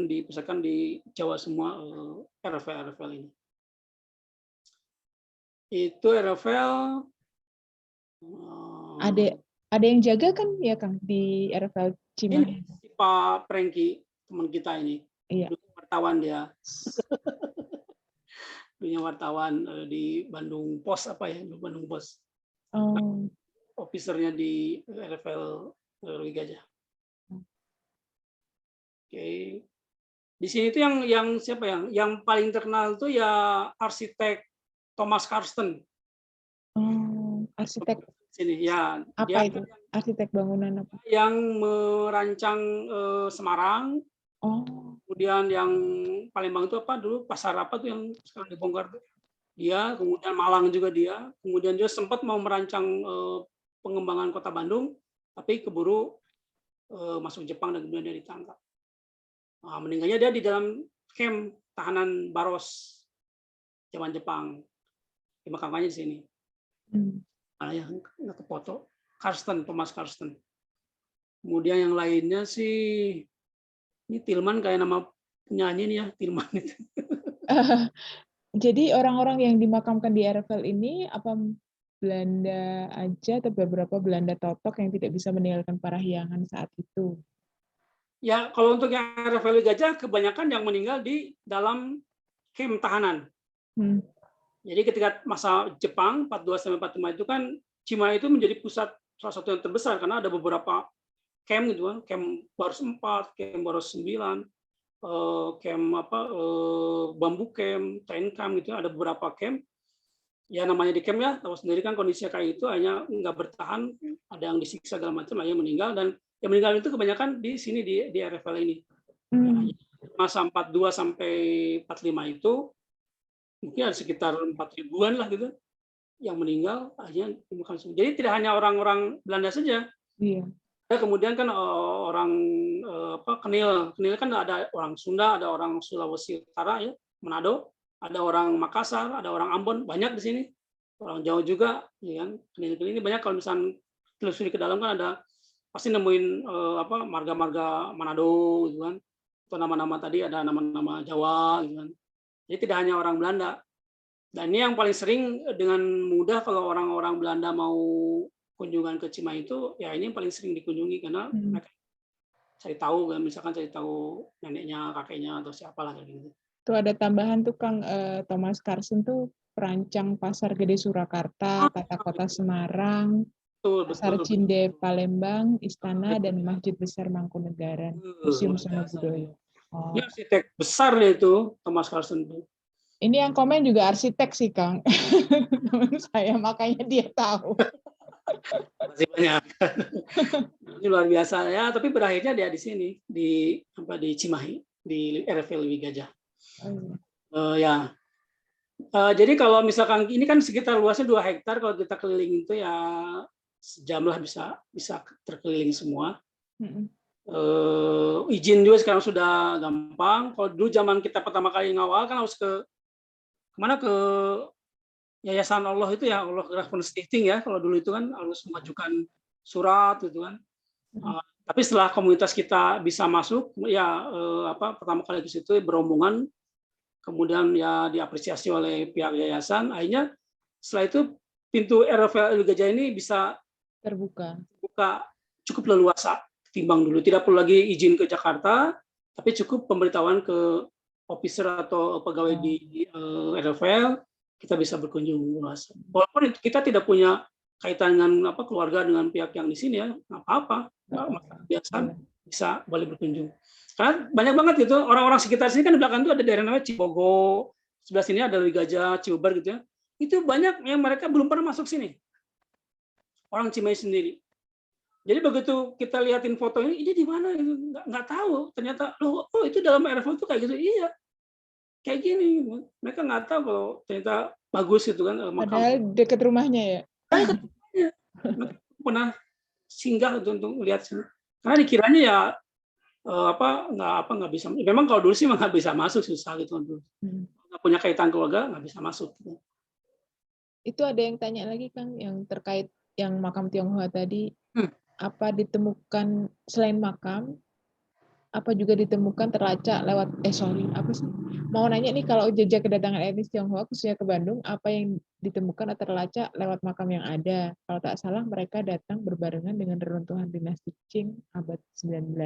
S2: dipusatkan di Jawa semua RFL ini. Itu RFL
S1: Ada ada yang jaga kan ya, Kang, di RFL
S2: ini
S1: Cimahi?
S2: si Pak Prengki, teman kita ini,
S1: Iya.
S2: dulu wartawan dia, punya wartawan di Bandung Pos apa ya, Bandung Pos,
S1: Oh.
S2: officernya di RFL Rui Gajah. Oke. Di sini tuh yang siapa yang paling terkenal tuh ya arsitek Thomas Karsten.
S1: Oh, arsitek
S2: Sini ya,
S1: apa
S2: dia
S1: itu? Arsitek bangunan apa?
S2: yang merancang Semarang,
S1: Oh.
S2: kemudian yang Palembang itu apa dulu pasar apa tuh yang sekarang dibongkar tuh dia, kemudian Malang juga dia, kemudian dia sempat mau merancang pengembangan kota Bandung, tapi keburu masuk Jepang dan kemudian dia ditangkap. Nah, meninggalnya dia di dalam camp tahanan Baros zaman Jepang, dimakamkannya di sini. Yang nggak foto, Thomas Karsten. Kemudian yang lainnya sih, ini Tilman kayak nama penyanyi nih ya, Tilman itu.
S1: Jadi orang-orang yang dimakamkan di RFL ini apa Belanda aja atau beberapa Belanda totok yang tidak bisa meninggalkan Parahyangan saat itu?
S2: Ya, kalau untuk yang RFL Gajah, kebanyakan yang meninggal di dalam camp tahanan. Jadi ketika masa Jepang 42 sampai 45 itu kan Cimahi itu menjadi pusat salah satu yang terbesar karena ada beberapa camp gitu kan, camp Baros 4, camp Baros 9, camp apa bambu camp, train camp gitu, ada beberapa camp. Ya namanya di camp ya, tahu sendiri kan kondisinya kayak itu, hanya nggak bertahan, ada yang disiksa segala macam, ada yang meninggal, dan yang meninggal itu kebanyakan di sini di RFL ini. Ya, masa 42 sampai 45 itu mungkin ada sekitar 4.000-an lah gitu yang meninggal akhirnya dimakan semua. Jadi tidak hanya orang-orang Belanda saja.
S1: Iya.
S2: Kemudian kan orang Kenil kan ada orang Sunda, ada orang Sulawesi Utara ya, Manado, ada orang Makassar, ada orang Ambon, banyak di sini. Orang Jawa juga, ya kan. Kenil ini banyak. Kalau misalnya telusuri ke dalam kan ada pasti nemuin marga-marga Manado gitu kan. Atau nama-nama tadi ada nama-nama Jawa gitu kan. Jadi tidak hanya orang Belanda. Dan ini yang paling sering dengan mudah kalau orang-orang Belanda mau kunjungan ke Cimahi itu, ya ini yang paling sering dikunjungi karena mereka cari tahu, misalkan cari tahu neneknya, kakeknya, atau siapalah kayak gitu.
S1: Tuh ada tambahan tuh Kang, Thomas Karsten tuh perancang Pasar Gede Surakarta, Tata Kota Semarang, Pasar
S2: Betul.
S1: Cinde Palembang, Istana, dan Masjid Besar Mangkunegaran, Museum
S2: Luar
S1: Sono
S2: biasa.
S1: Budoyo.
S2: Dia
S1: Oh.
S2: arsitek besar dia itu, Thomas Karsten itu.
S1: Ini yang komen juga arsitek sih, Kang. Teman saya, makanya dia tahu.
S2: Masih banyak. Ini luar biasa ya, tapi berakhirnya dia di sini, di Cimahi, di RFL Lewi Gajah. Ya. Jadi kalau misalkan ini kan sekitar luasnya 2 hektar, kalau kita keliling itu ya sejam lah bisa terkeliling semua. Izin juga sekarang sudah gampang. Kalau dulu zaman kita pertama kali ngawal kan harus ke Yayasan Allah itu ya, Allah Rahman Stifting ya. Kalau dulu itu kan harus mengajukan surat gitu kan. Tapi setelah komunitas kita bisa masuk, ya pertama kali ke situ berombongan, kemudian ya diapresiasi oleh pihak yayasan. Akhirnya setelah itu pintu RFL Gajah ini bisa
S1: terbuka
S2: cukup leluasa ketimbang dulu. Tidak perlu lagi izin ke Jakarta, tapi cukup pemberitahuan ke officer atau pegawai di RFL, kita bisa berkunjung luas. Walaupun kita tidak punya kaitan dengan keluarga dengan pihak yang di sini ya, nggak apa-apa, biasa bisa boleh berkunjung. Karena banyak banget gitu orang-orang sekitar sini kan di belakang itu ada daerah namanya Cibogo, sebelah sini ada Lewi Gajah, Ciubar gitu ya. Itu banyak yang mereka belum pernah masuk sini. Orang Cimahi sendiri. Jadi begitu kita lihatin foto ini di mana itu nggak tahu. Ternyata oh itu dalam RFL itu kayak gitu. Iya, kayak gini. Mereka nggak tahu kalau ternyata bagus itu kan.
S1: Padahal dekat rumahnya ya.
S2: Mereka pernah singgah untuk lihat sini. Karena dikiranya ya nggak bisa. Memang kalau dulu sih nggak bisa masuk, susah gitu dulu. Nggak punya kaitan keluarga nggak bisa masuk.
S1: Itu ada yang tanya lagi, Kang, yang terkait yang makam Tionghoa tadi. Apa ditemukan selain makam, apa juga ditemukan terlacak lewat mau nanya nih, kalau jejak kedatangan etnis Tionghoa khususnya ke Bandung, apa yang ditemukan atau terlacak lewat makam yang ada? Kalau tak salah mereka datang berbarengan dengan reruntuhan dinasti Qing abad 19.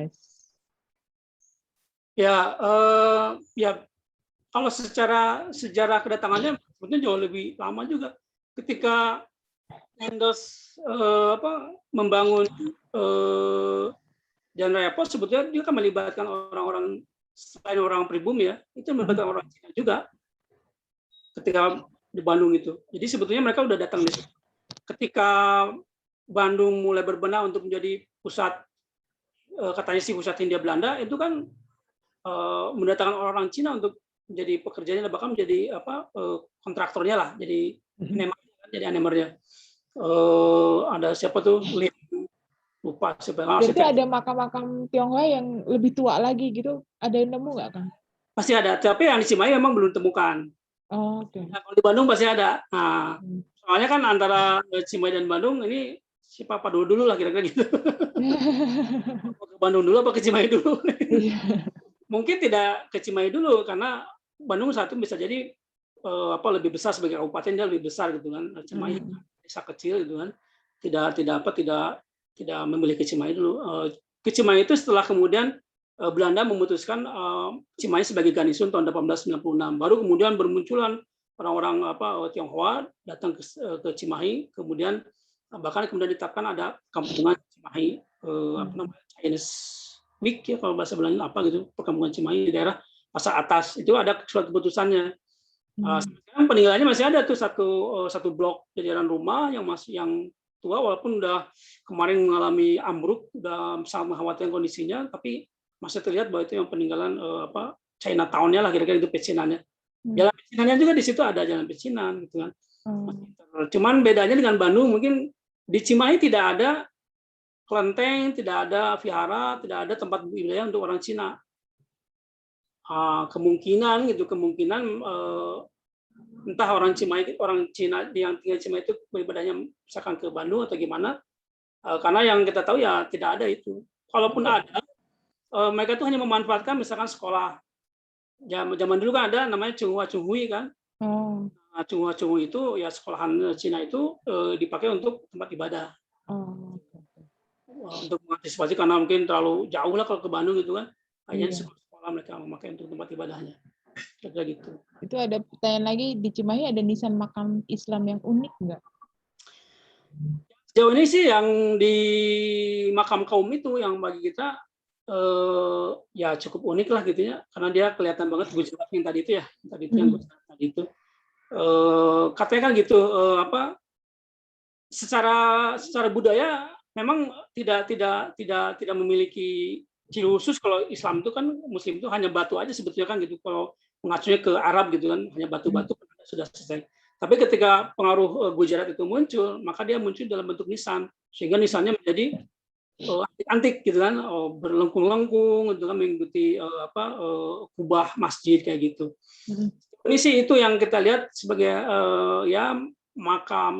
S2: Ya, kalau secara sejarah kedatangannya sebetulnya jauh lebih lama juga. Ketika Endos membangun Jalan Raya Pos, sebetulnya dia kan melibatkan orang-orang selain orang pribumi ya, itu melibatkan orang Cina juga ketika di Bandung itu. Jadi sebetulnya mereka udah datang di situ. Ketika Bandung mulai berbenah untuk menjadi pusat, katanya sih pusat Hindia Belanda, itu kan mendatangkan orang Cina untuk menjadi pekerjanya, bahkan menjadi kontraktornya lah, jadi anemernya. Ada siapa tuh, lupa siapa.
S1: Berarti ada makam-makam Tionghoa yang lebih tua lagi gitu, ada yang nemu nggak, Kang?
S2: Pasti ada, tapi yang di Cimahi memang belum temukan.
S1: Okay.
S2: Nah, kalau di Bandung pasti ada. Nah, soalnya kan antara Cimahi dan Bandung ini siapa dulu lah kira-kira gitu. Ke Bandung dulu apa ke Cimahi dulu? Mungkin tidak ke Cimahi dulu karena Bandung satu bisa jadi lebih besar sebagai kabupaten, dia lebih besar gitu kan. Cimahi desa kecil gitu kan. Tidak memilih ke Cimahi dulu. Ke Cimahi itu setelah kemudian Belanda memutuskan Cimahi sebagai garnison tahun 1896. Baru kemudian bermunculan orang-orang Tionghoa datang ke Cimahi, kemudian bahkan kemudian ditetapkan ada kampungan Cimahi, Chinese Week ya kalau bahasa Belanda gitu, perkampungan Cimahi di daerah Pasar Atas. Itu ada surat keputusannya. Sekarang peninggalannya masih ada tuh satu blok jajaran rumah yang tua, walaupun udah kemarin mengalami ambruk, udah sangat mengkhawatirkan kondisinya, tapi masih terlihat bahwa itu yang peninggalan Chinatown-nya lah kira-kira itu pecinannya. Jalan pecinannya juga di situ ada jalan pecinan gitu kan. Cuman bedanya dengan Bandung, mungkin di Cimahi tidak ada kelenteng, tidak ada vihara, tidak ada tempat wilayah untuk orang Cina. Kemungkinan entah orang Cina yang tinggal di Cimahi itu beribadahnya misalkan ke Bandung atau gimana, karena yang kita tahu ya tidak ada itu. Kalaupun ada, mereka itu hanya memanfaatkan misalkan sekolah. Zaman dulu kan ada namanya Tsinghua Tsinhui kan. Tsinghua Tsinhui itu ya sekolahan Cina itu dipakai untuk tempat ibadah. Untuk mengantisipasi karena mungkin terlalu jauh lah kalau ke Bandung gitu kan. Akhirnya sekolah mereka memakai untuk tempat ibadahnya. Kayak gitu.
S1: Itu ada pertanyaan lagi, di Cimahi ada nisan makam Islam yang unik nggak?
S2: Sejauh ini sih yang di makam kaum itu yang bagi kita ya cukup unik lah gitu ya, karena dia kelihatan banget Gujarat yang tadi itu ya, yang Gujarat tadi itu. Katanya kan gitu, secara budaya memang tidak memiliki ciri khusus. Kalau Islam itu kan, Muslim itu hanya batu aja sebetulnya kan gitu. Kalau mengacunya ke Arab gitu kan, hanya batu-batu sudah selesai. Tapi ketika pengaruh Gujarat itu muncul, maka dia muncul dalam bentuk nisan, sehingga nisannya menjadi antik gitu kan, berlengkung-lengkung gitu kan, mengikuti kubah masjid kayak gitu. Ini sih itu yang kita lihat sebagai ya makam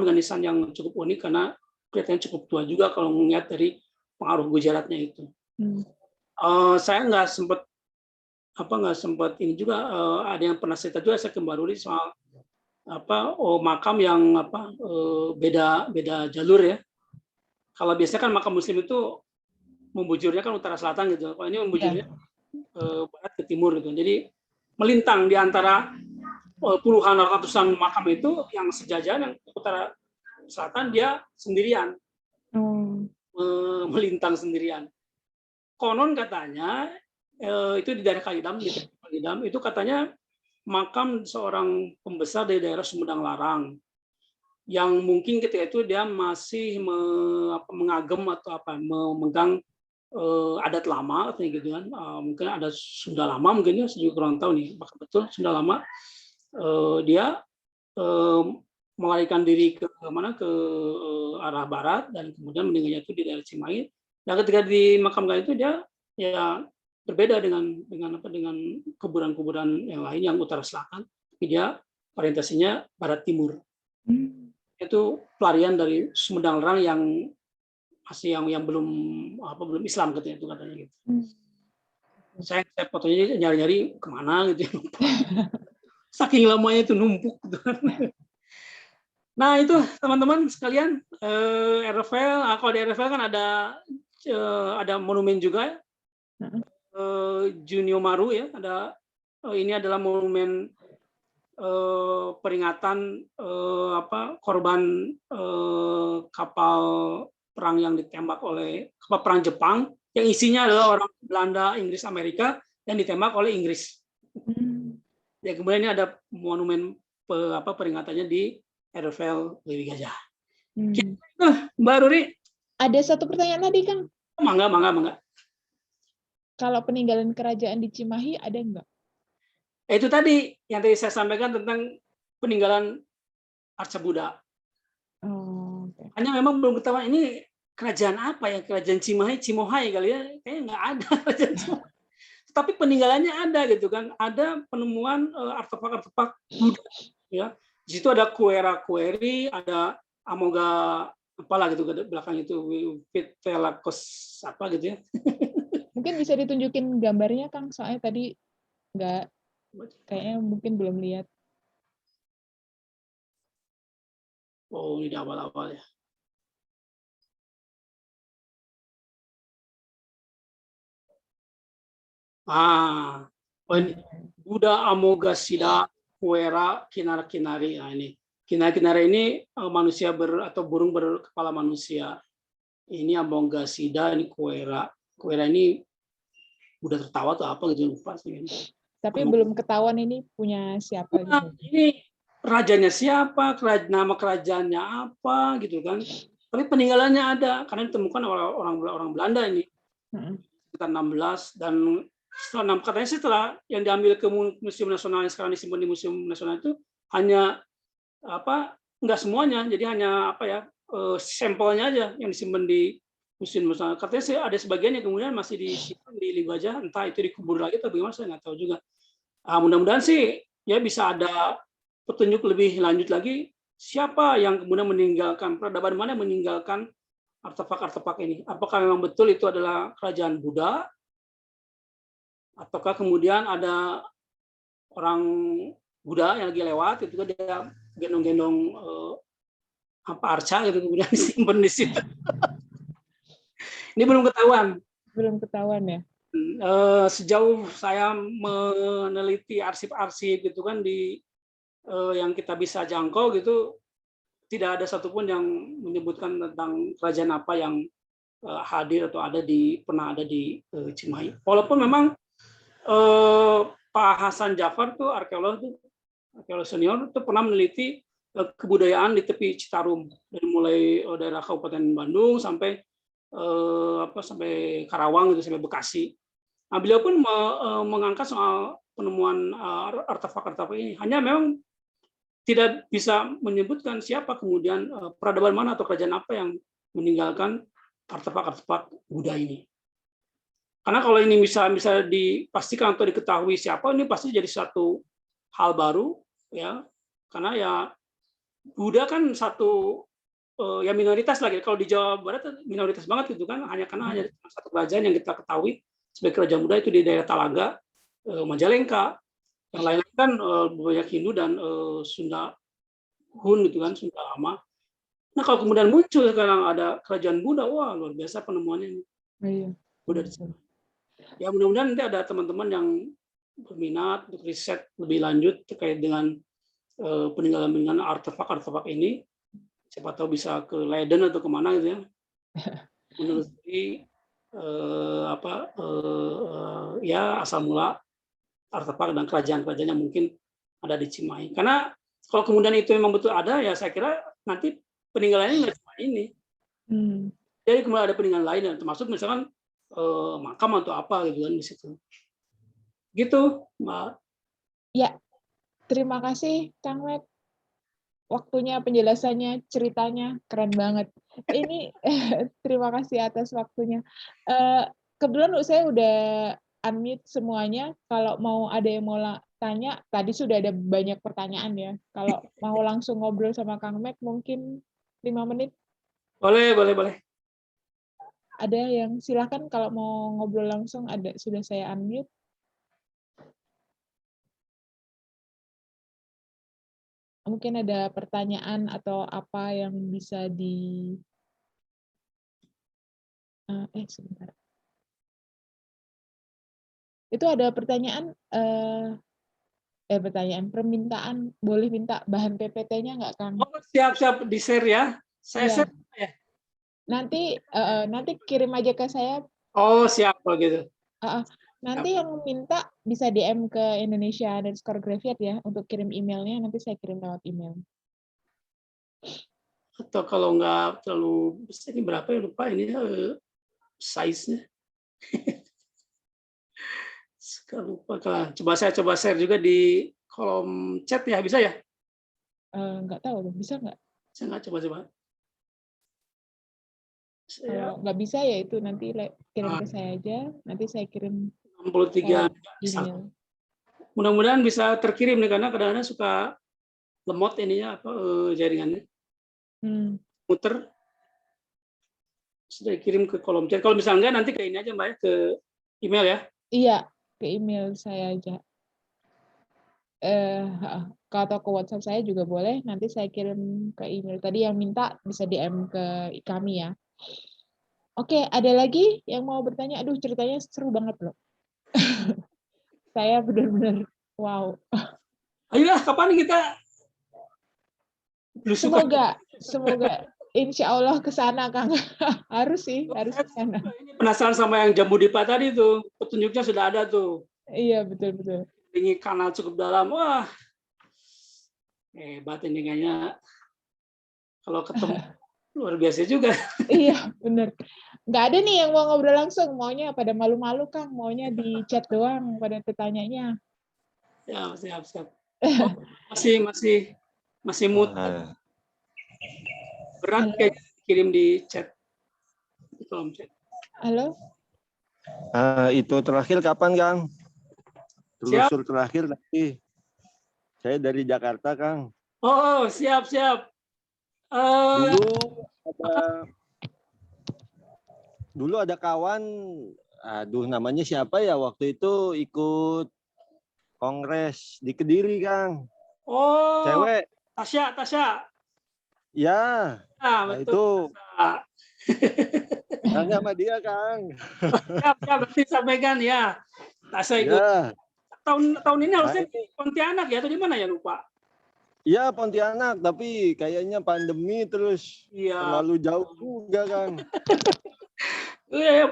S2: dengan nisan yang cukup unik, karena kelihatannya cukup tua juga kalau melihat dari pengaruh Gujaratnya itu. Saya nggak sempat ini juga, ada yang pernah cerita juga saya ke Mbak Ruri soal makam yang beda jalur ya. Kalau biasanya kan makam Muslim itu membujurnya kan utara selatan gitu. Kalau ini membujurnya barat ke timur gitu. Jadi melintang di antara puluhan ratusan makam itu, yang sejajar yang utara selatan dia sendirian, melintang sendirian. Konon katanya itu di daerah Kalidam, itu katanya makam seorang pembesar dari daerah Sumedang Larang, yang mungkin ketika itu dia masih mengagem atau memegang adat lama katanya gitu kan, mungkin ada Sunda lama mungkin ya, saya juga kurang tahu nih apakah betul Sunda lama. Dia melarikan diri ke arah barat, dan kemudian meninggalnya itu di daerah Cimahi. Dan ketika di makamkan itu dia ya berbeda dengan kuburan-kuburan yang lain yang utara selatan, tapi dia orientasinya barat timur. Itu pelarian dari Sumedang Larang yang masih yang belum Islam katanya gitu. Saya fotonya nyari-nyari kemana gitu. Saking lamanya itu numpuk. Nah itu teman-teman sekalian, RFL, kalau di RFL kan ada monumen juga, Junio Maru ya, ini adalah monumen peringatan korban kapal perang yang ditembak oleh kapal perang Jepang, yang isinya adalah orang Belanda, Inggris, Amerika, yang ditembak oleh Inggris. Ya, kemudian ini ada monumen peringatannya di RFL Lewi Gajah. Mbak Ruri.
S1: Ada satu pertanyaan tadi, Kang.
S2: Mangga.
S1: Kalau peninggalan kerajaan di Cimahi ada enggak?
S2: Itu tadi yang tadi saya sampaikan tentang peninggalan Arca Buddha.
S1: Okay.
S2: Hanya memang belum ketahuan ini kerajaan apa ya, kerajaan Cimohai kali ya, kayaknya nggak ada kerajaan Cimohai. Tapi peninggalannya ada gitu kan, ada penemuan artefak-artefak Buddha ya. Di situ ada kueri, ada amoga apalah gitu belakang itu, Vitellakos apa gitu ya.
S1: Mungkin bisa ditunjukin gambarnya, Kang, soalnya tadi kayaknya mungkin belum lihat.
S2: Oh, ini awal-awal ya. Ini Buddha Amoghasiddha Kuera Kinar-Kinari. Nah, ini Kinar-Kinari ini manusia atau burung berkepala manusia. Ini Amoghasiddha, ini Kuera. Kuera ini Buddha tertawa atau apa gitu, lupa sih.
S1: Tapi belum ketahuan ini punya siapa gitu.
S2: Ini rajanya siapa, nama kerajaannya apa gitu kan. Tapi peninggalannya ada, karena ditemukan orang Belanda ini. Sekitar 16, dan katanya setelah yang diambil ke Museum Nasional yang sekarang disimpan di Museum Nasional itu hanya enggak semuanya, jadi hanya sampelnya aja yang disimpan di Museum Nasional. Katanya sih ada sebagian yang kemudian masih disimpan di Lewi Gajah, entah itu dikubur lagi atau bagaimana, saya nggak tahu juga. Mudah-mudahan sih ya bisa ada petunjuk lebih lanjut lagi, siapa yang kemudian meninggalkan, peradaban mana yang meninggalkan artefak-artefak ini. Apakah memang betul itu adalah kerajaan Buddha, ataukah kemudian ada orang Buddha yang lagi lewat, itu kan dia gendong-gendong arca gitu, kemudian disimpan di situ. Ini belum ketahuan
S1: Ya.
S2: Sejauh saya meneliti arsip-arsip gitu kan yang kita bisa jangkau gitu, tidak ada satupun yang menyebutkan tentang kerajaan apa yang hadir atau pernah ada di Cimahi. Walaupun memang Pak Hasan Jafar tuh arkeolog senior itu pernah meneliti kebudayaan di tepi Citarum dari mulai daerah Kabupaten Bandung sampai sampai Karawang gitu, sampai Bekasi. Nah, beliau pun mengangkat soal penemuan artefak-artefak ini. Hanya memang tidak bisa menyebutkan siapa kemudian peradaban mana atau kerajaan apa yang meninggalkan artefak-artefak Buddha ini. Karena kalau ini bisa dipastikan atau diketahui siapa, ini pasti jadi satu hal baru, ya. Karena ya Buddha kan satu ya minoritas lagi. Kalau di Jawa Barat minoritas banget gitu kan, karena hanya satu kerajaan yang kita ketahui sebagai kerajaan Buddha itu di daerah Talaga, Majalengka. Yang lain kan banyak Hindu dan Sunda Hun gitu kan, Sunda lama. Nah kalau kemudian muncul sekarang ada kerajaan Buddha, wah luar biasa penemuannya.
S1: Iya.
S2: Buddha. Ya mudah-mudahan nanti ada teman-teman yang berminat untuk riset lebih lanjut terkait dengan peninggalan artefak-artefak ini. Siapa tahu bisa ke Leiden atau kemana gitu ya. Menelusuri ya asal mula artefak dan kerajaan-kerajaan yang mungkin ada di Cimahi. Karena kalau kemudian itu memang betul ada, ya saya kira nanti peninggalannya nggak cuma ini. Jadi kemudian ada peninggalan lain, yang termasuk misalkan makam atau apa gitu kan di situ. Gitu, Mbak.
S1: Ya, terima kasih Kang Mek. Waktunya, penjelasannya, ceritanya keren banget. Ini terima kasih atas waktunya. Kebetulan saya udah unmute semuanya. Kalau mau ada yang mau tanya, tadi sudah ada banyak pertanyaan ya. Kalau mau langsung ngobrol sama Kang Mek, mungkin 5 menit.
S2: Boleh.
S1: Ada yang silakan kalau mau ngobrol langsung, sudah saya unmute. Mungkin ada pertanyaan atau apa yang bisa sebentar. Itu ada pertanyaan, permintaan, boleh minta bahan PPT-nya nggak, Kang?
S2: Oh, siap di-share ya. Saya
S1: Iya.
S2: share ya.
S1: Nanti kirim aja ke saya.
S2: Oh, siap kalau gitu.
S1: Nanti yang minta bisa DM ke Indonesia_Graveyard ya untuk kirim emailnya, nanti saya kirim lewat email.
S2: Atau kalau nggak terlalu besar, ini berapa ya, lupa ini size-nya. Lupa. Coba share juga di kolom chat ya, bisa ya?
S1: Nggak tahu, bisa nggak?
S2: Saya nggak coba.
S1: Kalau nggak bisa ya itu nanti kirim ke saya aja, nanti saya kirim
S2: 63
S1: email.
S2: Mudah-mudahan bisa terkirim nih, karena kadang-kadang suka lemot ininya jaringannya. Muter. Sudah kirim ke kolom chat. Kalau misalnya enggak, nanti ke ini aja Mbak, ke email ya.
S1: Iya, ke email saya aja. Atau ke WhatsApp saya juga boleh, nanti saya kirim ke email. Tadi yang minta bisa DM ke kami ya. Oke, ada lagi yang mau bertanya? Aduh, ceritanya seru banget loh. Saya benar-benar wow.
S2: Ayolah, kapan kita
S1: Semoga insya Allah ke sana, Kang. Harus ke sana.
S2: Penasaran sama yang Jambu Dipa tadi tuh, petunjuknya sudah ada tuh.
S1: Iya, betul.
S2: Ini kanal cukup dalam, wah. Hebat ini kayaknya. Kalau ketemu luar biasa juga.
S1: Iya, benar. Nggak ada nih yang mau ngobrol langsung, maunya pada malu-malu, Kang. Maunya di chat doang pada bertanyanya.
S2: Siap. Oh, masih mood. Berat kayak kirim di chat. Di kolom chat.
S1: Halo?
S3: Itu terakhir kapan, Kang? Telusur terakhir nanti. Saya dari Jakarta, Kang.
S2: Oh, siap.
S3: Dulu ada kawan, namanya siapa ya, waktu itu ikut kongres di Kediri, Kang.
S2: Oh,
S3: cewek.
S2: Tasya.
S3: Ya,
S2: betul.
S3: Tanya sama dia, Kang.
S2: Siap, berarti sampaikan ya. Tasya ikut. Ya. Tahun ini harusnya di Pontianak ya, atau di mana ya, lupa?
S3: Iya, Pontianak, tapi kayaknya pandemi terus terlalu jauh juga, Kang.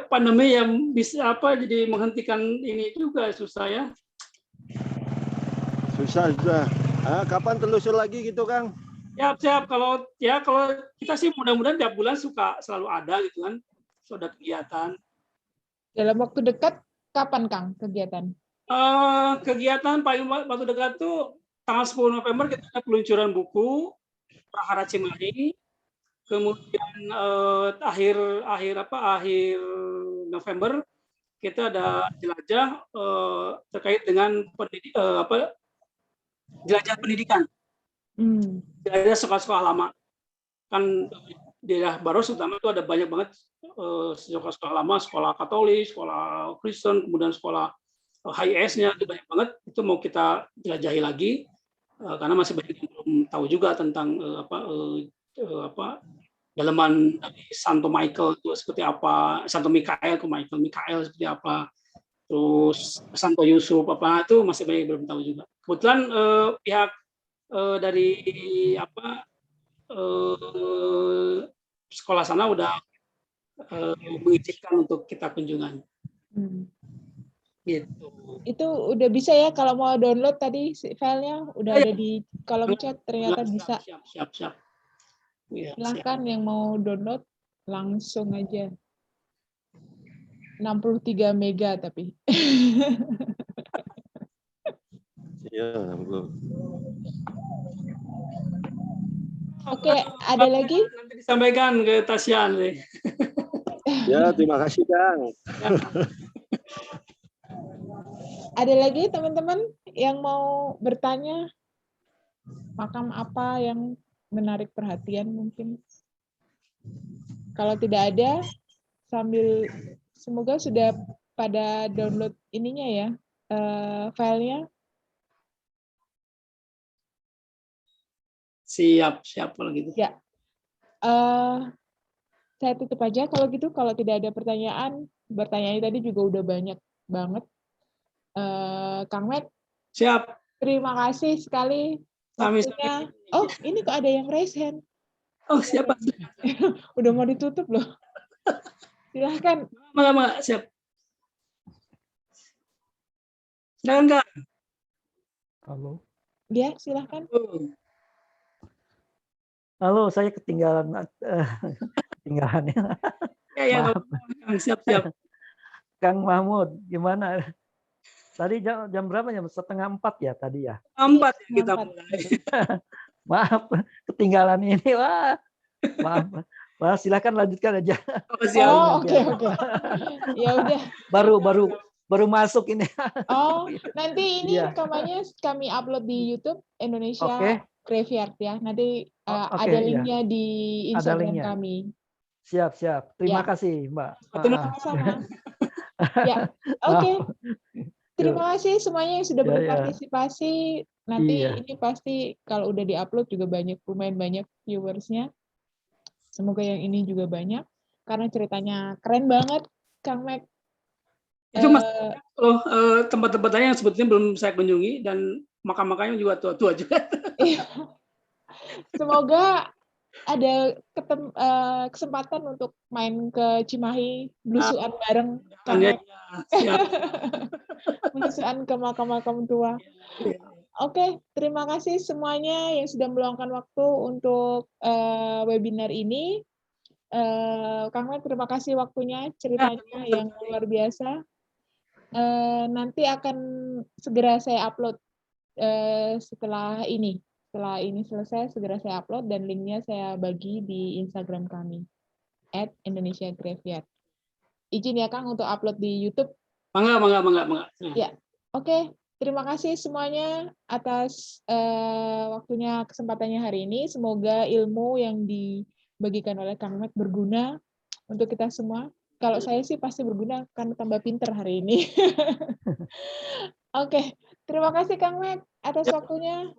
S2: Pandemi yang bisa jadi menghentikan ini juga susah ya.
S3: Susah. Kapan telusur lagi gitu, Kang?
S2: Siap. Kalau kita sih mudah-mudahan tiap bulan selalu ada gitu kan. Sudah kegiatan.
S1: Dalam waktu dekat, kapan Kang kegiatan?
S2: Kegiatan paling waktu dekat tuh tanggal 10 November kita ada peluncuran buku Prahara Cimahi. Kemudian akhir November kita ada jelajah terkait dengan jelajah pendidikan. Jelajah sekolah-sekolah lama. Kan di daerah Baros utama itu ada banyak banget sekolah-sekolah lama, sekolah Katolik, sekolah Kristen, kemudian sekolah HIS-nya itu banyak banget. Itu mau kita jelajahi lagi karena masih banyak yang belum tahu juga tentang dalaman dari Santo Michael itu seperti apa, Santo Mikael seperti apa, terus Santo Yusuf itu masih banyak yang belum tahu juga. Kebetulan pihak dari sekolah sana udah mengizinkan untuk kita kunjungan. Gitu.
S1: Itu udah bisa ya kalau mau download tadi filenya udah ada di kolom chat ternyata bisa.
S2: Siap. Ya,
S1: silahkan yang mau download langsung aja. 63 mega tapi.
S3: Iya,
S1: Oke, ada lagi?
S2: Nanti disampaikan ke Tasya nih.
S3: Ya, terima kasih, Kang.
S1: Ada lagi teman-teman yang mau bertanya? Makam apa yang menarik perhatian mungkin? Kalau tidak ada, sambil semoga sudah pada download ininya ya, filenya.
S2: Siap kalau gitu.
S1: Ya, saya tutup aja kalau gitu. Kalau tidak ada pertanyaan, bertanya tadi juga udah banyak banget. Kang Matt.
S2: Siap.
S1: Terima kasih sekali waktunya. Oh, ini kok ada yang raise hand.
S2: Oh, siapa?
S1: Udah mau ditutup loh. Silahkan.
S2: Lama, siap. Silahkan, Kak.
S4: Halo.
S1: Ya, silahkan.
S4: Halo, saya ketinggalan. Ketinggalannya.
S2: Ya, siap.
S4: Kang Mahmud, gimana? Tadi jam berapa? Jam 3:30 ya tadi ya?
S2: 4 ya kita mulai.
S4: Maaf, ketinggalan ini. Maaf. Wah, silakan lanjutkan aja.
S1: Oh, oke. Ya udah.
S4: Baru masuk ini.
S1: Oh, nanti ini rekamannya kami upload di YouTube Indonesia Graveyard ya. Nanti ada linknya di Instagram kami.
S4: Siap. Terima kasih, Mbak.
S1: Sama-sama. Ya, oke. Terima kasih semuanya yang sudah berpartisipasi. Nanti ini pasti kalau udah diupload juga lumayan banyak viewersnya. Semoga yang ini juga banyak karena ceritanya keren banget, Kang Mac.
S2: Itu tempat-tempat lain yang sebetulnya belum saya kunjungi dan makam-makamnya juga tua-tua juga.
S1: Semoga ada kesempatan untuk main ke Cimahi, belusuan bareng, Kang Mac. Belusuan ke makam-makam tua. Oke, terima kasih semuanya yang sudah meluangkan waktu untuk webinar ini. Kang Mac, terima kasih waktunya, ceritanya yang luar biasa. Nanti akan segera saya upload setelah ini selesai, segera saya upload dan linknya saya bagi di Instagram kami @IndonesiaGraveyard. Izin ya Kang untuk upload di YouTube.
S2: Mangga.
S1: Ya, oke. Terima kasih semuanya atas waktunya, kesempatannya hari ini. Semoga ilmu yang dibagikan oleh Kang Mac berguna untuk kita semua. Kalau saya sih pasti berguna karena tambah pinter hari ini. Oke, terima kasih Kang Mac atas waktunya.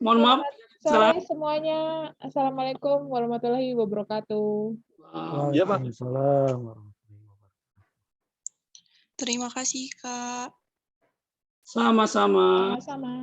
S2: Mohon maaf.
S1: Selamat sore semuanya. Assalamualaikum warahmatullahi wabarakatuh.
S4: Waalaikumsalam.
S5: Terima kasih, Kak.
S2: Sama-sama.
S1: Sama-sama.